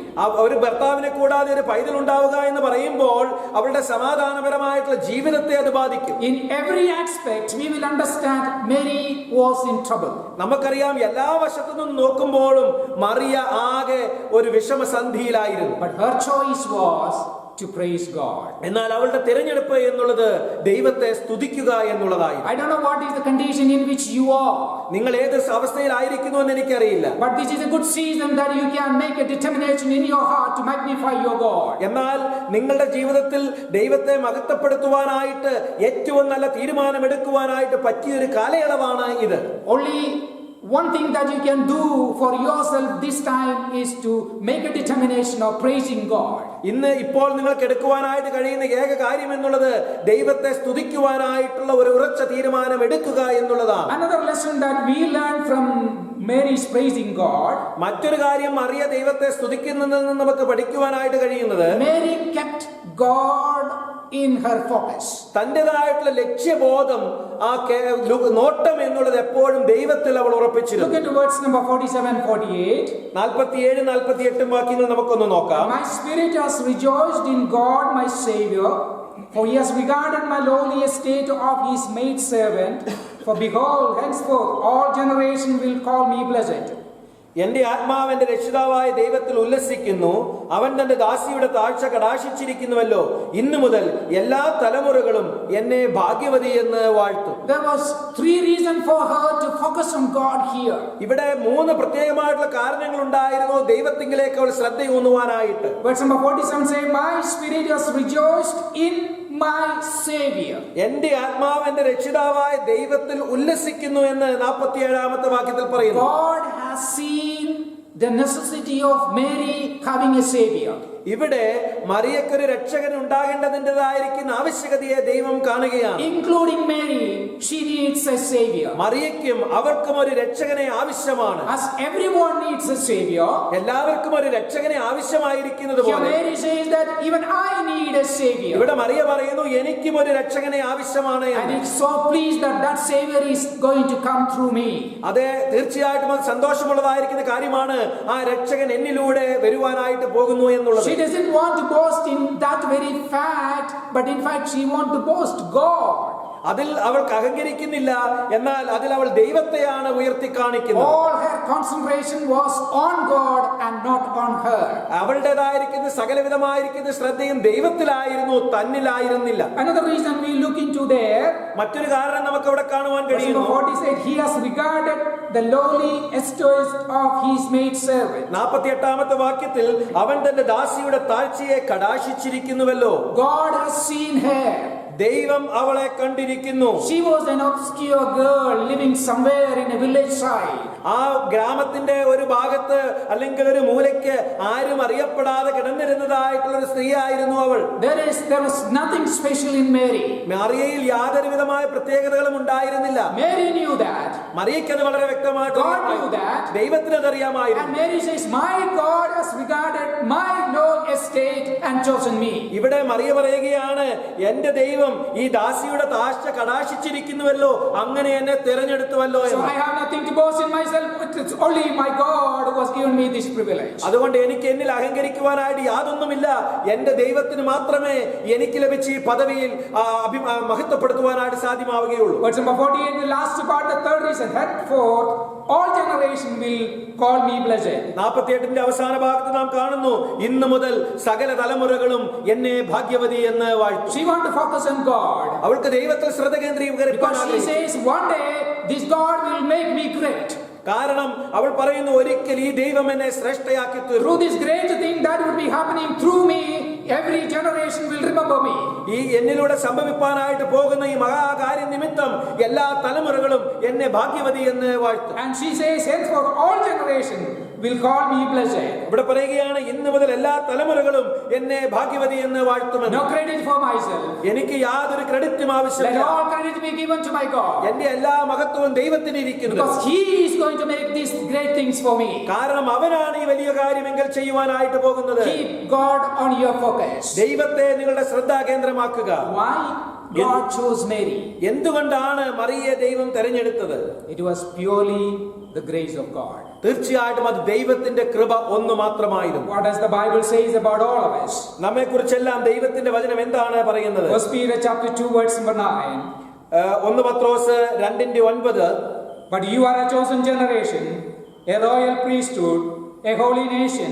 ഒരു ഭർത്താവിനെ കൂടാതെ ഒരു പൈതൽ ഉണ്ടാവുക എന്ന് പറയുമ്പോൾ അവളുടെ സമാധാനപരമായിട്ടുള്ള ജീവിതത്തെ അത് ബാധിക്കും. In every aspect we will understand Mary was in trouble. നമുക്കറിയാം എല്ലാ വശത്തു നിന്നും നോക്കുമ്പോഴും മറിയ ആകെ ഒരു വിഷമസന്ധിയിലായിരുന്നു. But her choice was to praise God. എന്നാൽ അവളുടെ തിരഞ്ഞെടുപ്പ് എന്നുള്ളത് ദൈവത്തെ സ്തുതിക്കുക എന്നുള്ളതായിരുന്നു. I don't know what is the condition in which you are, നിങ്ങൾ ഏത് അവസ്ഥയിലായിരിക്കുന്നു എന്ന് എനിക്കറിയില്ല. but this is a good season that you can make a determination in your heart to magnify your God. എന്നാൽ നിങ്ങളുടെ ജീവിതത്തിൽ ദൈവത്തെ മഹത്വപ്പെടുത്തുവാനായിട്ട് ഏറ്റവും നല്ല തീരുമാനമെടുക്കുവാനായിട്ട് പറ്റിയൊരു കാലയളവാണ് ഇത്. Only one thing that you can do for yourself this time is to make a determination of praising God. ഇപ്പോൾ നിങ്ങൾക്ക് എടുക്കുവാനായിട്ട് കഴിയുന്ന ഏക കാര്യം എന്നുള്ളത് ദൈവത്തെ സ്തുതിക്കുവാനായിട്ടുള്ള ഒരു ഉറച്ച തീരുമാനം എടുക്കുക എന്നുള്ളതാണ്. Another lesson that we learn from Mary's praising God. മറ്റൊരു കാര്യം മറിയ ദൈവത്തെ സ്തുതിക്കുന്നതിൽ നിന്ന് നമുക്ക് പഠിക്കുവാനായിട്ട് കഴിയുന്നത്, Mary kept God in her focus. തന്റേതായിട്ടുള്ള ലക്ഷ്യബോധം ആ നോട്ടം എന്നുള്ളത് എപ്പോഴും ദൈവത്തിൽ അവൾ ഉറപ്പിച്ചിരുന്നു. Look at words number 47-48. 47-48 വാക്യങ്ങൾ നമുക്കൊന്ന് നോക്കാം. My spirit has rejoiced in God my Savior, for he has regarded my lowly estate of his maidservant. For behold, henceforth all generations will call me blessed. എന്റെ ആത്മാവ് എന്റെ രക്ഷിതാവായ ദൈവത്തിൽ ഉല്ലസിക്കുന്നു, അവൻ തന്റെ ദാസിയുടെ താഴ്ച കടാക്ഷിച്ചിരിക്കുന്നുവല്ലോ, ഇന്നു മുതൽ എല്ലാ തലമുറകളും എന്നെ ഭാഗ്യവതി എന്ന് വാഴ്ത്തും. There was 3 reasons for her to focus on God here. ഇവിടെ 3 പ്രത്യേകമായിട്ടുള്ള കാരണങ്ങൾ ഉണ്ടായിരുന്നു ദൈവത്തിങ്കിലേക്ക് അവൾ ശ്രദ്ധയൂന്നുവാനായിട്ട്. Verse number 47 say, my spirit has rejoiced in my Savior. എന്റെ ആത്മാവ് എന്റെ രക്ഷിതാവായ ദൈവത്തിൽ ഉല്ലസിക്കുന്നു എന്ന് 47-ാമത്തെ വാക്യത്തിൽ പറയുന്നു. God has seen the necessity of Mary having a Savior. ഇവിടെ മറിയക്കൊരു രക്ഷകൻ ഉണ്ടാകേണ്ടതിൻ്റെതായിരിക്കുന്ന ആവശ്യകതയെ ദൈവം കാണുകയാണ്. Including Mary, she needs a Savior. മറിയയ്ക്കും അവർക്കും ഒരു രക്ഷകനെ ആവശ്യമാണ്. As everyone needs a Savior, എല്ലാവർക്കും ഒരു രക്ഷകനെ ആവശ്യമായിരിക്കുന്നത് here പോലെ Mary says that even I need a Savior. ഇവിടെ മറിയ പറയുന്നു എനിക്കും ഒരു രക്ഷകനെ ആവശ്യമാണ് And എന്ന്. it's so pleased that that Savior is going to come through me. അതെ, തീർച്ചയായിട്ടും അത് സന്തോഷമുള്ളതായിരിക്കുന്ന കാര്യമാണ്. ആ രക്ഷകൻ എന്നിലൂടെ വരുവാനായിട്ട് പോകുന്നു എന്നുള്ളത്. She doesn't want to boast in that very fact, but in fact she wants to boast God. അതിൽ അവൾക്ക് അഹങ്കരിക്കുന്നില്ല, എന്നാൽ അതിൽ അവൾ ദൈവത്തെയാണ് ഉയർത്തി കാണിക്കുന്നത്. All her concentration was on God and not on her. അവളുടേതായിരിക്കുന്ന സകലവിധമായിരിക്കുന്ന ശ്രദ്ധയും ദൈവത്തിലായിരുന്നു, തന്നിലായിരുന്നില്ല. Another reason we look into there, മറ്റൊരു കാരണം നമുക്ക് അവിടെ കാണുവാൻ verse കഴിയുന്നു. 40 said, he has regarded the lowly estate of his maidservant. 48-ാമത്തെ വാക്യത്തിൽ അവൻ തന്റെ ദാസിയുടെ താഴ്ചയെ കടാക്ഷിച്ചിരിക്കുന്നുവല്ലോ. God has seen her. ദൈവം അവളെ കണ്ടിരിക്കുന്നു. She was an obscure girl living somewhere in a village side. ആ ഗ്രാമത്തിന്റെ ഒരു ഭാഗത്ത് അല്ലെങ്കിൽ ഒരു മൂലയ്ക്ക് ആരും അറിയപ്പെടാതെ കിടന്നിരുന്നതായിട്ടുള്ള ഒരു സ്ത്രീ ആയിരുന്നു അവൾ. There was nothing special in Mary. മറിയയിൽ യാതൊരു വിധമായ പ്രത്യേകതകളും ഉണ്ടായിരുന്നില്ല. Mary knew that. മറിയയ്ക്ക് അത് വളരെ വ്യക്തമായിട്ട് God knew that. ദൈവത്തിന് അത് And അറിയാമായിരുന്നു. Mary says, "My God has regarded my low estate and chosen me." ഇവിടെ മറിയ പറയുകയാണ്, എന്റെ ദൈവം ഈ ദാസിയുടെ താഴ്ച കടാക്ഷിച്ചിരിക്കുന്നുവല്ലോ, അങ്ങനെ എന്നെ തിരഞ്ഞെടുത്തുവല്ലോ So എന്ന്. I have nothing to boast in myself. It's only my God who has given me this privilege. അതുകൊണ്ട് എനിക്ക് എന്നിൽ അഹങ്കരിക്കുവാനായിട്ട് യാതൊന്നുമില്ല. എന്റെ ദൈവത്തിന് മാത്രമേ എനിക്ക് ലഭിച്ച ഈ പദവിയിൽ മഹത്വപ്പെടുത്തുവാനായിട്ട് സാധ്യമാവുകയുള്ളൂ. Verse number 48, the last part, the third reason. Henceforth, all generation will call me blessed. 48ന്റെ അവസാന ഭാഗത്ത് നാം കാണുന്നു, ഇന്നു മുതൽ സകല തലമുറകളും എന്നെ ഭാഗ്യവതി എന്ന് വാഴ്ത്തും. She want to focus on God. അവൾക്ക് ദൈവത്തിൽ ശ്രദ്ധ കേന്ദ്രീകരിക്കാൻ Because she says, one day, this God will make me great. കാരണം അവൾ പറയുന്നു, ഒരിക്കൽ ഈ ദൈവം എന്നെ ശ്രേഷ്ഠയാക്കി തീർക്കും. Through this great thing that would be happening through me, every generation will remember me. ഈ എന്നിലൂടെ സംഭവിപ്പാനായിട്ട് പോകുന്ന ഈ മഹാകാര്യ നിമിത്തം എല്ലാ തലമുറകളും എന്നെ ഭാഗ്യവതി എന്ന് വാഴ്ത്തും. And she says, henceforth all generation will call me blessed. ഇവിടെ പറയുകയാണ്, ഇന്നു മുതൽ എല്ലാ തലമുറകളും എന്നെ ഭാഗ്യവതി എന്ന് വാഴ്ത്തുമെന്ന്. No credit for myself. എനിക്ക് യാതൊരു ക്രെഡിറ്റും Let ആവശ്യമില്ല. all credit be given to my God. എന്റെ എല്ലാ മഹത്വവും ദൈവത്തിന് ഇരിക്കുന്നു. Because He is going to make these great things for me. കാരണം അവനാണ് ഈ വലിയ കാര്യമെങ്കിൽ ചെയ്യുവാനായിട്ട് പോകുന്നത്. Keep God on your focus. ദൈവത്തെ നിങ്ങളുടെ ശ്രദ്ധാകേന്ദ്രമാക്കുക. Why God chose Mary? എന്തുകൊണ്ടാണ് മറിയയെ ദൈവം തെരഞ്ഞെടുത്തത്? It was purely the grace of God. തീർച്ചയായിട്ടും അത് ദൈവത്തിന്റെ കൃപ ഒന്ന് മാത്രമായിരുന്നു. What does the Bible says about all of us? നമ്മെ കുറിച്ചെല്ലാം ദൈവത്തിന്റെ വചനം എന്താണ് പറയുന്നത്? 1 Peter chapter 2 verse number 9. 1 Pathros 2:9. But you are a chosen generation, a royal priesthood, a holy nation,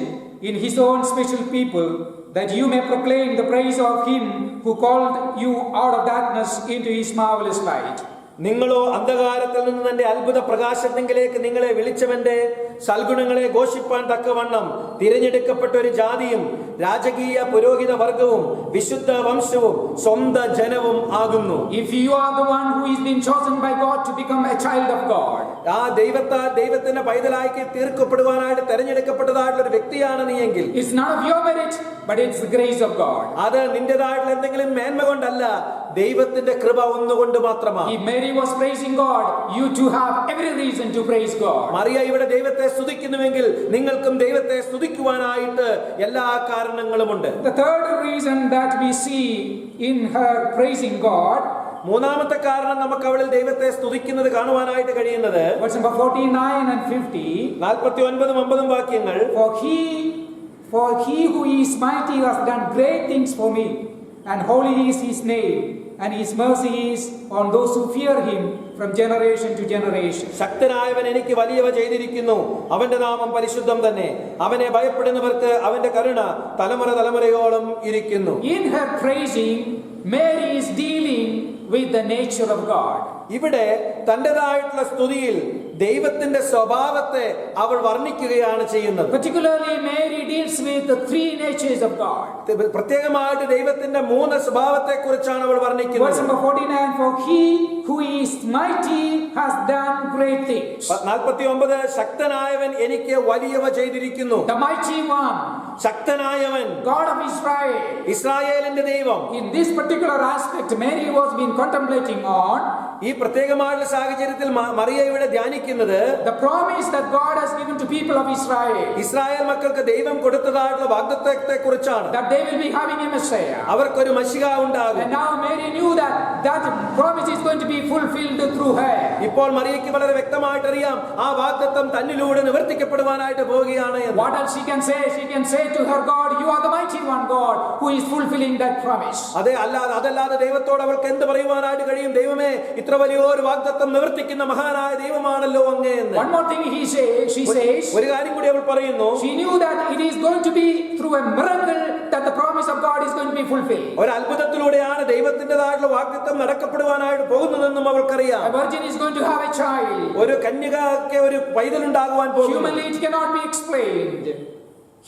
in His own special people, that you may proclaim the praise of Him who called you out of darkness into His marvelous light. നിങ്ങളോ അന്ധകാരത്തിൽ നിന്ന് തന്റെ അത്ഭുത പ്രകാശത്തിങ്കിലേക്ക് നിങ്ങളെ വിളിച്ചവന്റെ സൽഗുണങ്ങളെ ഘോഷിപ്പാൻ തക്കവണ്ണം തിരഞ്ഞെടുക്കപ്പെട്ട ഒരു ജാതിയും രാജകീയ പുരോഹിത വർഗവും വിശുദ്ധ വംശവും സ്വന്തം ജനവും ആകുന്നു. If you are the one who is being chosen by God to become a child of God, ആ ദൈവത്തിന്റെ പൈതലായി തീർക്കപ്പെടുവാനായിട്ട് തെരഞ്ഞെടുക്കപ്പെട്ടതായിട്ടുള്ള ഒരു വ്യക്തിയാണ് നീ എങ്കിൽ, it's not of your merit, but it's the grace of God. അത് നിന്റേതായിട്ടുള്ള എന്തെങ്കിലും മേന്മ കൊണ്ടല്ല, ദൈവത്തിന്റെ കൃപ ഒന്നുകൊണ്ട് മാത്രമാണ്. If Mary was praising God, you too have every reason to praise God. Mariya ഇവിടെ ദൈവത്തെ സ്തുതിക്കുന്നുവെങ്കിൽ നിങ്ങൾക്കും ദൈവത്തെ സ്തുതിക്കുവാനായിട്ട് എല്ലാ കാരണങ്ങളുമുണ്ട്. The third reason that we see in her praising God, മൂന്നാമത്തെ കാരണം നമുക്ക് അവളിൽ ദൈവത്തെ സ്തുതിക്കുന്നത് കാണുവാനായിട്ട് കഴിയുന്നത് verse number 49 and 50. 49-50 വാക്യങ്ങൾ. For he who is mighty has done great things for me, and holy is His name, and His mercy is on those who fear Him from generation to generation. ശക്തനായവൻ എനിക്ക് വലിയവ ചെയ്തിരിക്കുന്നു, അവന്റെ നാമം പരിശുദ്ധം തന്നെ. അവനെ ഭയപ്പെടുന്നവർക്ക് അവന്റെ കരുണ തലമുറയോളം ഇരിക്കുന്നു. In her praising, Mary is dealing with the nature of God. ഇവിടെ തന്റേതായിട്ടുള്ള സ്തുതിയിൽ ദൈവത്തിന്റെ സ്വഭാവത്തെ അവൾ വർണ്ണിക്കുകയാണ് ചെയ്യുന്നത്. Particularly, Mary deals with the three natures of God. പ്രത്യേകമായിട്ട് ദൈവത്തിന്റെ 3 സ്വഭാവത്തെ കുറിച്ചാണ് അവൾ Verse വർണ്ണിക്കുന്നത്. number 49, for he who is mighty has done great things. 49, ശക്തനായവൻ എനിക്ക് വലിയവ ചെയ്തിരിക്കുന്നു. The mighty one, ശക്തനായവൻ, God of Israel. ഇസ്രായേലിന്റെ ദൈവം. In this particular aspect, Mary was been contemplating on ഈ പ്രത്യേകമായുള്ള സാഹചര്യത്തിൽ മറിയ ഇവിടെ ധ്യാനിക്കുന്നത് the promise that God has given to people of Israel, Israel മക്കൾക്ക് ദൈവം കൊടുത്തതായിട്ടുള്ള വാഗ്ദത്തത്തെ കുറിച്ചാണ്. that they will be having a Messiah. അവർക്കൊരു മശിഹ ഉണ്ടാകും. And now Mary knew that that promise is going to be fulfilled through her. ഇപ്പോൾ മറിയയ്ക്ക് വളരെ വ്യക്തമായിട്ട് അറിയാം ആ വാഗ്ദത്തം തന്നിലൂടെ നിവർത്തിക്കപ്പെടുവാനായിട്ട് പോവുകയാണ് എന്ന്. What else she can say? She can say to her God, you are the mighty one, God, who is fulfilling that promise. അതല്ലാതെ ദൈവത്തോട് അവൾക്ക് എന്ത് പറയുവാനായിട്ട് കഴിയും? ദൈവമേ, ഇത്ര വലിയൊരു വാഗ്ദത്തം നിവർത്തിക്കുന്ന മഹാനായ ദൈവമാണല്ലോ അങ്ങേ എന്ന്. One more thing she says, ഒരു കാര്യം കൂടി അവൾ പറയുന്നു. she knew that it is going to be through a miracle that the promise of God is going to be fulfilled. ഒരു അത്ഭുതത്തിലൂടെയാണ് ദൈവത്തിന്റേതായിട്ടുള്ള വാഗ്ദത്തം നടക്കപ്പെടുവാനായിട്ട് പോകുന്നതെന്നും അവൾക്കറിയാം. A virgin is going to have a child. ഒരു കന്യകയ്ക്ക് ഒരു പൈതൽ ഉണ്ടാകുവാൻ പോകുന്നു. Humanly it cannot be explained.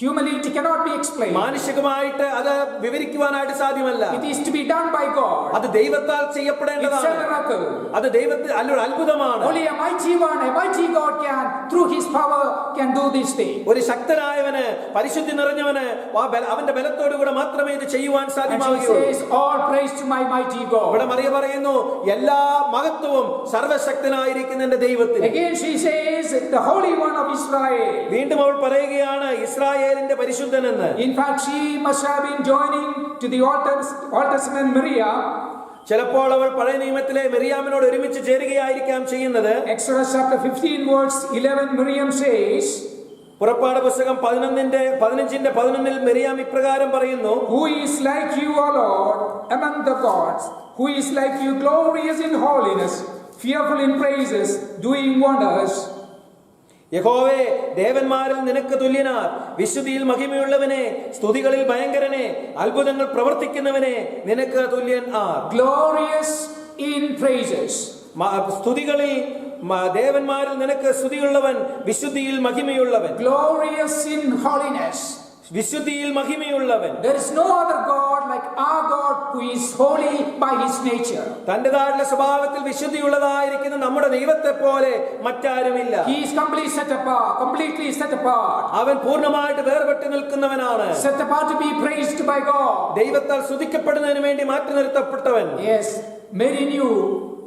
Humanity cannot be explained. മാനുഷികമായിട്ട് അത് വിവരിക്കുവാനായിട്ട് സാധ്യമല്ല. It is to be done by God. അത് ദൈവത്താൽ It's a ചെയ്യപ്പെടേണ്ടതാണ്. miracle. അത് ദൈവത്തിൽ അല്ലൊരു അത്ഭുതമാണ്. Only a mighty one, a mighty God can, through his power, can do this thing. ഒരു ശക്തനായവന്, പരിശുദ്ധി നിറഞ്ഞവന് അവന്റെ ബലത്തോടുകൂടെ മാത്രമേ ഇത് ചെയ്യുവാൻ And she സാധ്യമാകുകയുള്ളൂ. says, all praise to my mighty God. ഇവിടെ മറിയ പറയുന്നു, എല്ലാ മഹത്വവും സർവശക്തനായിരിക്കുന്ന എന്റെ ദൈവത്തിന്. Again she says, the Holy One of Israel. വീണ്ടും അവൾ പറയുകയാണ് ഇസ്രായേലിന്റെ പരിശുദ്ധൻ എന്ന്. In fact, she must have been joining to the Old Testament Miriam. ചിലപ്പോൾ അവൾ പഴയ നിയമത്തിലെ മിറിയാമിനോട് ഒരുമിച്ച് ചേരുകയായിരിക്കാം ചെയ്യുന്നത്. Exodus chapter 15 verse 11, Miriam says, പുറപ്പാട് പുസ്തകം 15:11 മിറിയാം ഇപ്രകാരം പറയുന്നു, who is like you, O Lord, among the gods? Who is like you, glorious in holiness, fearful in praises, doing wonders? യഹോവേ, ദേവന്മാരിൽ നിനക്ക് തുല്യനാർ, വിശുദ്ധിയിൽ മഹിമയുള്ളവനെ, സ്തുതികളിൽ ഭയങ്കരനെ, അത്ഭുതങ്ങൾ പ്രവർത്തിക്കുന്നവനെ, നിനക്ക് തുല്യൻ ആർ. Glorious in praises. സ്തുതികളിൽ ദേവന്മാരിൽ നിനക്ക് സ്തുതിയുള്ളവൻ, വിശുദ്ധിയിൽ മഹിമയുള്ളവൻ. Glorious in holiness. വിശുദ്ധിയിൽ മഹിമയുള്ളവൻ. There is no other God like our God who is holy by his nature. തന്റേതായിട്ടുള്ള സ്വഭാവത്തിൽ വിശുദ്ധിയുള്ളതായിരിക്കുന്ന നമ്മുടെ ദൈവത്തെ പോലെ മറ്റാരുമില്ല. He is completely set apart. അവൻ പൂർണ്ണമായിട്ട് വേർപെട്ട് നിൽക്കുന്നവനാണ്. Set apart to be praised by God. ദൈവത്താൽ സ്തുതിക്കപ്പെടുന്നതിന് വേണ്ടി മാറ്റി നിർത്തപ്പെട്ടവൻ. Yes, Mary knew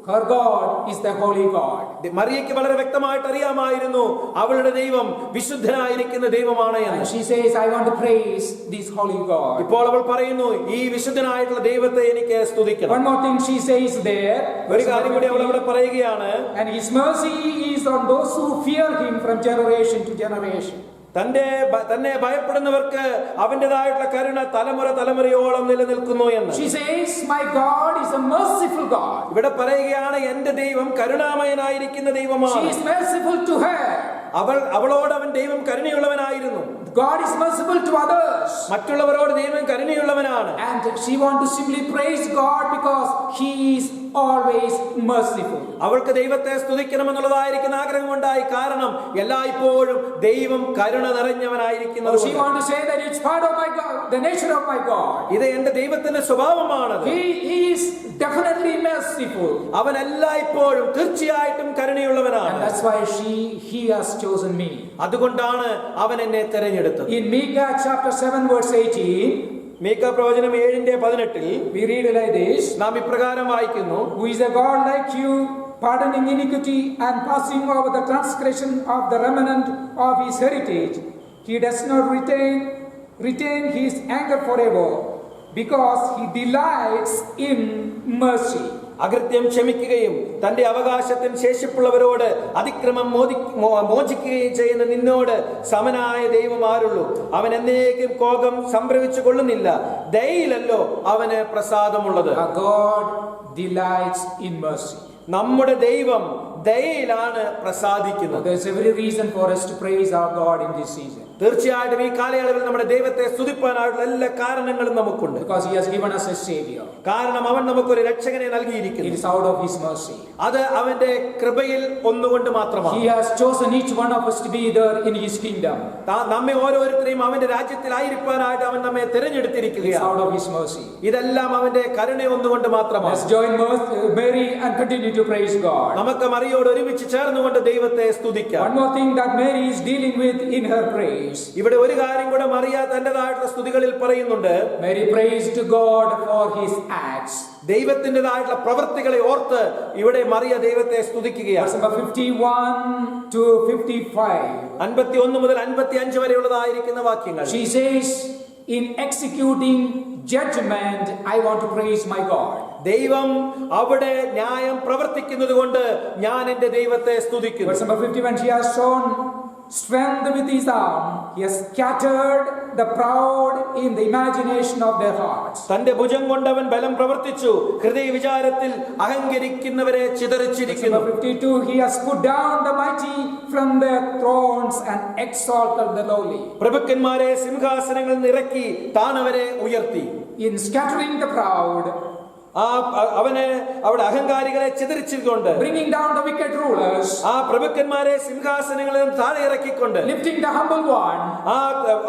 her God is the holy God. മറിയയ്ക്ക് വളരെ വ്യക്തമായിട്ട് അറിയാമായിരുന്നു അവളുടെ ദൈവം വിശുദ്ധനായിരിക്കുന്ന ദൈവമാണ് എന്ന്. And she says, I want to praise this holy God. ഇപ്പോൾ അവൾ പറയുന്നു, ഈ വിശുദ്ധനായിട്ടുള്ള ദൈവത്തെ എനിക്ക് സ്തുതിക്കണം. One more thing she says there. ഒരു കാര്യം കൂടി അവൾ അവിടെ പറയുകയാണ്, And his mercy is on those who fear him from generation to generation. തന്നെ ഭയപ്പെടുന്നവർക്ക് അവന്റേതായിട്ടുള്ള കരുണ തലമുറയോളം നിലനിൽക്കുന്നു എന്ന്. She says, my God is a merciful God. ഇവിടെ പറയുകയാണ്, എന്റെ ദൈവം കരുണാമയനായിരിക്കുന്ന ദൈവമാണ്. She is merciful to her. അവളോട് അവൻ ദൈവം കരുണയുള്ളവനായിരുന്നു. God is merciful to others. മറ്റുള്ളവരോട് ദൈവം കരുണയുള്ളവനാണ്. And she wants to simply praise God because he is always merciful. അവൾക്ക് ദൈവത്തെ സ്തുതിക്കണമെന്നുള്ളതായിരിക്കുന്ന ആഗ്രഹമുണ്ടായി. കാരണം എല്ലായ്പ്പോഴും ദൈവം കരുണ നിറഞ്ഞവനായിരിക്കുന്നു. She wants to say that it's part of my God, the nature of my God. ഇത് എന്റെ ദൈവത്തിന്റെ സ്വഭാവമാണ്. He is definitely merciful. അവൻ എല്ലായ്പ്പോഴും തീർച്ചയായിട്ടും കരുണയുള്ളവനാണ്. And that's why he has chosen me. അതുകൊണ്ടാണ് അവൻ എന്നെ തിരഞ്ഞെടുത്തത്. In Micah chapter 7 verse 18, മീഖാ പ്രവചനം 7:18 we read like this. നാം ഇപ്രകാരം വായിക്കുന്നു, Who is a God like you, pardoning iniquity and passing over the transgression of the remnant of his heritage? He does not retain his anger forever, because he delights in mercy. അകൃത്യം ക്ഷമിക്കുകയും തന്റെ അവകാശത്തിന് ശേഷിപ്പുള്ളവരോട് അതിക്രമം മോചിക്കുകയും ചെയ്യുന്ന നിന്നോട് സമനായ ദൈവം ആരുള്ളൂ? അവൻ എന്നേക്കും കോപം സംഭവിച്ചു കൊള്ളുന്നില്ല, ദയയിലല്ലോ അവന് പ്രസാദമുള്ളത്. Our God delights in mercy. നമ്മുടെ ദൈവം ദയയിലാണ് പ്രസാദിക്കുന്നത്. There's every reason for us to praise our God in this season. തീർച്ചയായിട്ടും ഈ കാലയളവിൽ നമ്മുടെ ദൈവത്തെ സ്തുതിപ്പാനായുള്ള എല്ലാ കാരണങ്ങളും നമുക്കുണ്ട്. Because he has given us a savior. കാരണം അവൻ നമുക്കൊരു രക്ഷകനെ നൽകിയിരിക്കുന്നു. It is out of his mercy. അത് അവന്റെ കൃപയിൽ ഒന്നുകൊണ്ട് മാത്രമാണ്. He has chosen each one of us to be there in his kingdom. നമ്മെ ഓരോരുത്തരെയും അവന്റെ രാജ്യത്തിലായിരിക്കാനായിട്ട് അവൻ നമ്മെ തിരഞ്ഞെടുത്തിരിക്കുകയാണ്. It's out of his mercy. ഇതെല്ലാം അവന്റെ കരുണ ഒന്നുകൊണ്ട് മാത്രമാണ്. Let's join Mary and continue to praise God. നമുക്ക് മറിയോട് ഒരുമിച്ച് ചേർന്നുകൊണ്ട് ദൈവത്തെ സ്തുതിക്കാം. One more thing that Mary is dealing with in her praise. ഇവിടെ ഒരു കാര്യം കൂടെ മറിയ തന്റേതായിട്ടുള്ള സ്തുതികളിൽ പറയുന്നുണ്ട്. Mary prays to God for his acts. ദൈവത്തിൻ്റെതായിട്ടുള്ള പ്രവൃത്തികളെ ഓർത്ത് ഇവിടെ മറിയ ദൈവത്തെ സ്തുതിക്കുകയാണ്. Verse number 51 to 55. 51 മുതൽ 55 വരെയുള്ളതായിരിക്കുന്ന വാക്യങ്ങൾ. She says, in executing judgment, I want to praise my God. ദൈവം അവിടെ ന്യായം പ്രവർത്തിക്കുന്നത് കൊണ്ട് ഞാൻ എന്റെ ദൈവത്തെ സ്തുതിക്കുന്നു. Verse number 51, she has shown strength with his arm. He has scattered the proud in the imagination of their hearts. തന്റെ ഭുജം കൊണ്ടവൻ ബലം പ്രവർത്തിച്ചു, ഹൃദയ വിചാരത്തിൽ അഹങ്കരിക്കുന്നവരെ ചിതറിച്ചിരിക്കുന്നു. 52, he has put down the mighty from their thrones and exalted the lowly. പ്രഭുക്കന്മാരെ സിംഹാസനങ്ങളിൽ നിറക്കി താൻ അവരെ ഉയർത്തി. In scattering the proud, അവന് അവിടെ അഹങ്കാരികളെ ചിതറിച്ചുകൊണ്ട്, bringing down the wicked rulers, ആ പ്രഭുക്കന്മാരെ സിംഹാസനങ്ങളിൽ നിന്ന് താഴെ ഇറക്കിക്കൊണ്ട്, lifting the humble one.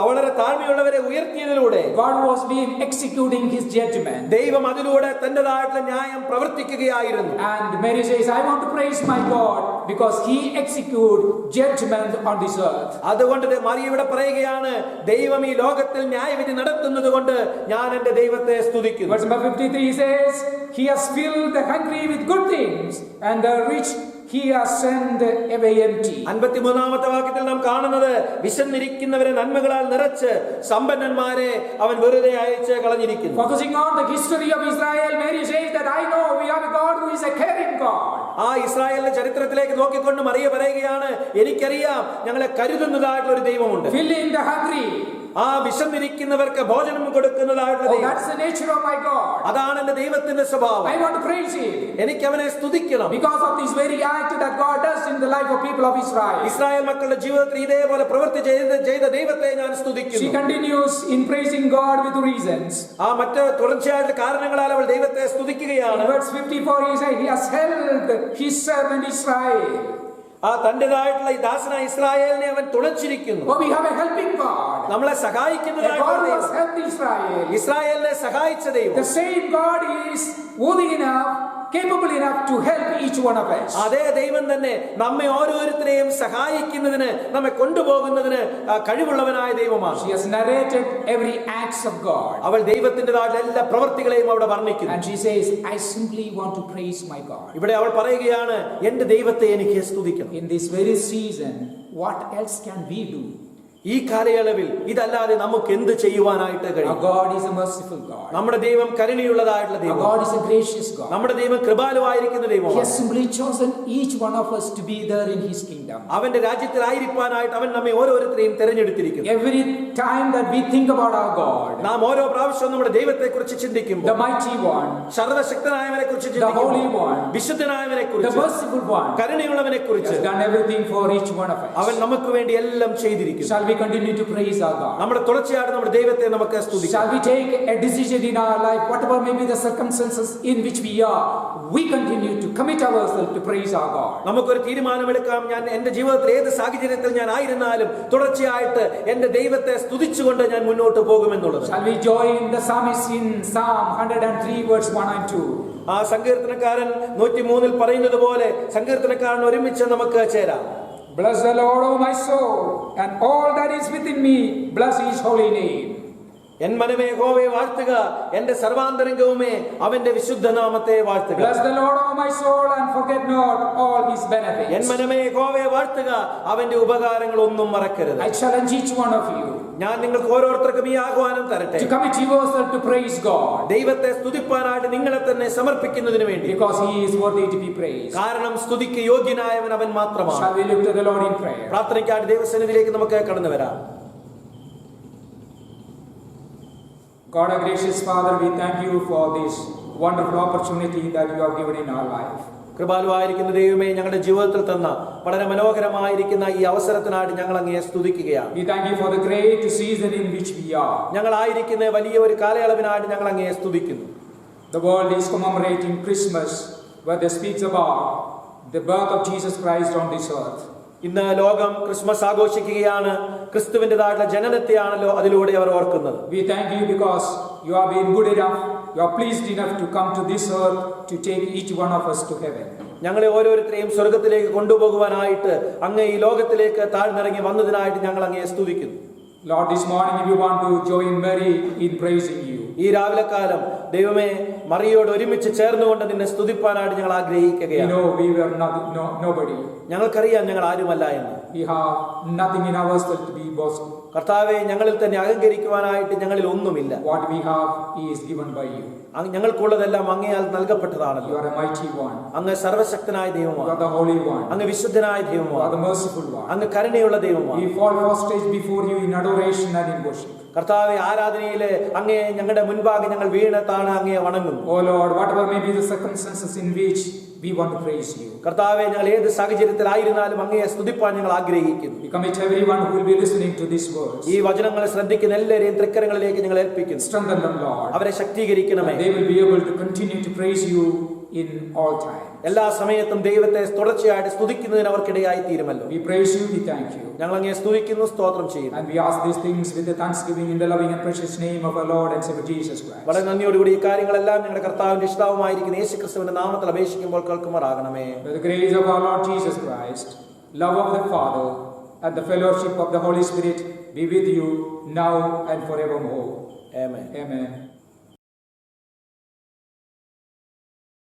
വളരെ താഴ്മയുള്ളവരെ ഉയർത്തിയതിലൂടെ God was being executing his judgment. ദൈവം അതിലൂടെ തന്റേതായിട്ടുള്ള ന്യായം പ്രവർത്തിക്കുകയായിരുന്നു. And Mary says, I want to praise my God because he execute judgment on this earth. അതുകൊണ്ട് മറിയ ഇവിടെ പറയുകയാണ്, ദൈവം ഈ ലോകത്തിൽ ന്യായവിധി നടത്തുന്നത് കൊണ്ട് ഞാൻ എന്റെ ദൈവത്തെ സ്തുതിക്കുന്നു. Verse number 53 says, he has filled the hungry with good things and the rich he has sent away empty. 53-ാമത്തെ വാക്യത്തിൽ നാം കാണുന്നത്, വിശന്നിരിക്കുന്നവരെ നന്മകളാൽ നിറച്ച് സമ്പന്നന്മാരെ അവൻ വെറുതെ അയച്ച് കളഞ്ഞിരിക്കുന്നു. Focusing on the history of Israel, Mary says that I know we have a God who is a caring God. ആ ഇസ്രായേലിന്റെ ചരിത്രത്തിലേക്ക് നോക്കിക്കൊണ്ട് മറിയ പറയുകയാണ്, എനിക്കറിയാം ഞങ്ങളെ കരുതുന്നതായിട്ടുള്ള ഒരു ദൈവമുണ്ട്. Filling the hungry. ആ വിശന്നിരിക്കുന്നവർക്ക് ഭോജനം കൊടുക്കുന്നതായിട്ടുള്ള ദൈവം. That's the nature of my God. അതാണ് എന്റെ ദൈവത്തിന്റെ സ്വഭാവം. I want to praise him. എനിക്ക് അവനെ സ്തുതിക്കണം. Because of this very act that God does in the life of people of Israel. Israel മക്കളുടെ ജീവിതത്തിൽ ഇതേപോലെ പ്രവൃത്തി ചെയ്ത ദൈവത്തെ ഞാൻ She സ്തുതിക്കുന്നു. continues in praising God with reasons. ആ മറ്റ് തുടർച്ചയായിട്ട് കാരണങ്ങളാൽ അവൾ ദൈവത്തെ സ്തുതിക്കുകയാണ്. In verse 54 he says, he has held his servant Israel. ആ തന്റേതായിട്ടുള്ള ഈ ദാസനായ ഇസ്രായേലിനെ അവൻ തുണച്ചിരിക്കുന്നു. Oh, we have a helping God. നമ്മളെ A സഹായിക്കുന്നതായിട്ടുള്ള God who has ദൈവം, helped Israel. ഇസ്രായേലിനെ സഹായിച്ച ദൈവം. The same God is worthy enough, capable enough to help each one of us. അതേ ദൈവം തന്നെ നമ്മെ ഓരോരുത്തരെയും സഹായിക്കുന്നതിന്, നമ്മെ കൊണ്ടുപോകുന്നതിന് കഴിവുള്ളവനായ ദൈവമാണ്. She has narrated every acts of God. അവൾ ദൈവത്തിൻ്റെതായ എല്ലാ പ്രവൃത്തികളെയും അവിടെ വർണ്ണിക്കുന്നു. And she says, I simply want to praise my God. ഇവിടെ അവൾ പറയുകയാണ്, എന്റെ ദൈവത്തെ എനിക്ക് സ്തുതിക്കണം. In this very season, what else can we do? ഈ കാലയളവിൽ ഇതല്ലാതെ നമുക്ക് എന്ത് ചെയ്യുവാനായിട്ട് Our കഴിയും? God is a merciful God. നമ്മുടെ ദൈവം കരുണയുള്ളതായിട്ടുള്ള Our ദൈവം. God is a gracious God. നമ്മുടെ ദൈവം കൃപാലുവായിരിക്കുന്ന He ദൈവമാണ്. has simply chosen each one of us to be there in his kingdom. അവന്റെ രാജ്യത്തിലായിരിക്കാനായിട്ട് അവൻ നമ്മെ ഓരോരുത്തരെയും തെരഞ്ഞെടുത്തിരിക്കുന്നു. Every time that we think about our God, നാം ഓരോ പ്രാവശ്യവും നമ്മുടെ ദൈവത്തെ കുറിച്ച് ചിന്തിക്കുമ്പോൾ, the mighty one, സർവശക്തനായവനെ കുറിച്ച് the holy ചിന്തിക്കുമ്പോൾ, one, വിശുദ്ധനായവനെ the കുറിച്ച്, merciful one, കരുണയുള്ളവനെ has കുറിച്ച് done everything for each one of അവൻ us. നമുക്ക് വേണ്ടി എല്ലാം ചെയ്തിരിക്കുന്നു. Shall we continue to praise our God? നമ്മുടെ തുടർച്ചയായിട്ട് നമ്മുടെ ദൈവത്തെ നമുക്ക് സ്തുതിക്കാം. Shall we take a decision in our life, whatever may be the circumstances in which we are, we continue to commit ourselves to praise our God. നമുക്കൊരു തീരുമാനമെടുക്കാം. ഞാൻ എന്റെ ജീവിതത്തിൽ ഏത് സാഹചര്യത്തിൽ ഞാൻ ആയിരുന്നാലും തുടർച്ചയായിട്ട് എന്റെ ദൈവത്തെ സ്തുതിച്ചുകൊണ്ട് ഞാൻ മുന്നോട്ട് പോകുമെന്നുള്ളത്. Shall we join the psalmist in Psalm 103 verse 1 and 2? ആ സങ്കീർത്തനക്കാരൻ 103 പറയുന്നത് പോലെ സങ്കീർത്തനക്കാരൻ ഒരുമിച്ച് നമുക്ക് ചേരാം. Bless the Lord, O my soul, and all that is within me, bless his holy name. N മനമേ യഹോവയെ വാഴ്ത്തുക, എന്റെ സർവാന്തരംഗവുമേ അവന്റെ വിശുദ്ധനാമത്തെ വാഴ്ത്തുക. Bless the Lord, O my soul, and forget not all his N benefits. മനമേ യഹോവയെ വാഴ്ത്തുക, അവന്റെ ഉപകാരങ്ങൾ ഒന്നും മറക്കരുത്. I challenge each one of you ഞാൻ നിങ്ങൾക്ക് ഓരോരുത്തർക്കും ഈ ആഹ്വാനം തരട്ടെ. to commit yourself to praise God, ദൈവത്തെ സ്തുതിപ്പാനായിട്ട് നിങ്ങളെ തന്നെ സമർപ്പിക്കുന്നതിന് വേണ്ടി. because he is worthy to be praised. കാരണം സ്തുതിക്ക് യോഗ്യനായവൻ അവൻ മാത്രമാണ്. Shall we look to the Lord in prayer? പ്രാർത്ഥനയ്ക്കായിട്ട് ദൈവസന്നിധിയിലേക്ക് നമുക്ക് കടന്നു വരാം. God, our gracious Father, we thank you for this wonderful opportunity that you have given in our life. കൃപാലുവായിരിക്കുന്ന ദൈവമേ, ഞങ്ങളുടെ ജീവിതത്തിൽ തന്ന വളരെ മനോഹരമായിരിക്കുന്ന ഈ അവസരത്തിനായിട്ട് ഞങ്ങൾ അങ്ങയെ സ്തുതിക്കുകയാണ്. We thank you for the great season in which we are. ഞങ്ങളായിരിക്കുന്ന വലിയ ഒരു കാലയളവിനായിട്ട് ഞങ്ങൾ അങ്ങയെ സ്തുതിക്കുന്നു. The world is commemorating Christmas, where they speaks about the birth of Jesus Christ on this earth. ഇന്ന് ലോകം ക്രിസ്മസ് ആഘോഷിക്കുകയാണ്. ക്രിസ്തുവിൻ്റെതായിട്ടുള്ള ജനനത്തെയാണല്ലോ അതിലൂടെ അവർ ഓർക്കുന്നത്. We thank you because you have been good enough, you are pleased enough to come to this earth to take each one of us to heaven. ഞങ്ങളെ ഓരോരുത്തരെയും സ്വർഗത്തിലേക്ക് കൊണ്ടുപോകുവാനായിട്ട് അങ്ങ് ഈ ലോകത്തിലേക്ക് താഴ്ന്നിറങ്ങി വന്നതിനായിട്ട് ഞങ്ങൾ അങ്ങയെ സ്തുതിക്കുന്നു. Lord, this morning we want to join Mary in praising you. ഈ രാവിലെ കാലം ദൈവമേ, മറിയോട് ഒരുമിച്ച് ചേർന്നുകൊണ്ട് നിന്നെ സ്തുതിപ്പാനായിട്ട് ഞങ്ങൾ We ആഗ്രഹിക്കുകയാണ്. know we were nobody. ഞങ്ങൾക്കറിയാം ഞങ്ങൾ ആരുമല്ല എന്ന്. We have nothing in ourselves to be boasting. കർത്താവെ, ഞങ്ങളിൽ തന്നെ അഹങ്കരിക്കുവാനായിട്ട് ഞങ്ങളിൽ ഒന്നുമില്ല. What we have is given by you. ഞങ്ങൾക്കുള്ളതെല്ലാം അങ്ങയാൽ നൽകപ്പെട്ടതാണല്ലോ. You are a mighty one. അങ്ങ് സർവശക്തനായ You ദൈവമാണ്. are the holy one. അങ്ങ് വിശുദ്ധനായ You are ദൈവമാണ്. the merciful one. അങ്ങ് കരുണയുള്ള ദൈവമാണ്. We fall prostrate before you in adoration and in worship. കർത്താവെ, ആരാധനയിലെ അങ്ങയെ ഞങ്ങളുടെ മുൻപാകെ ഞങ്ങൾ വീണത്താണ് അങ്ങയെ വണങ്ങുന്നു. Oh Lord, whatever may be the circumstances in which we want to praise you. കർത്താവെ, ഞങ്ങൾ ഏത് സാഹചര്യത്തിലായിരുന്നാലും അങ്ങയെ സ്തുതിപ്പാൻ ഞങ്ങൾ ആഗ്രഹിക്കുന്നു. We commit everyone who will be listening to these words. ഈ വചനങ്ങളെ ശ്രദ്ധിക്കുന്ന എല്ലാവരെയും തൃക്കരങ്ങളിലേക്ക് ഞങ്ങൾ ഏൽപ്പിക്കുന്നു. Strengthen them, Lord. അവരെ ശക്തീകരിക്കണമേ. They will be able to continue to praise you in all time. എല്ലാ സമയത്തും ദൈവത്തെ തുടർച്ചയായിട്ട് സ്തുതിക്കുന്നതിന് അവർക്കിടയായി തീരുമല്ലോ. We praise you, we thank you. ഞങ്ങൾ അങ്ങയെ സ്തുതിക്കുന്നു, സ്തോത്രം ചെയ്യുന്നു. And we ask these things with the thanksgiving in the loving and precious name of our Lord and Savior Jesus Christ. വളരെ നന്ദിയോടുകൂടി ഈ കാര്യങ്ങളെല്ലാം ഞങ്ങളുടെ കർത്താവിന്റെ ഇഷ്ടാവുമായിരിക്കുന്ന യേശുക്രിസ്തുവിന്റെ നാമത്തിൽ അപേക്ഷിക്കുമ്പോൾ കേൾക്കുമാറാകണമേ. By the grace of our Lord Jesus Christ, love of the Father, and the fellowship of the Holy Spirit be with you now and forevermore. Amen. Amen.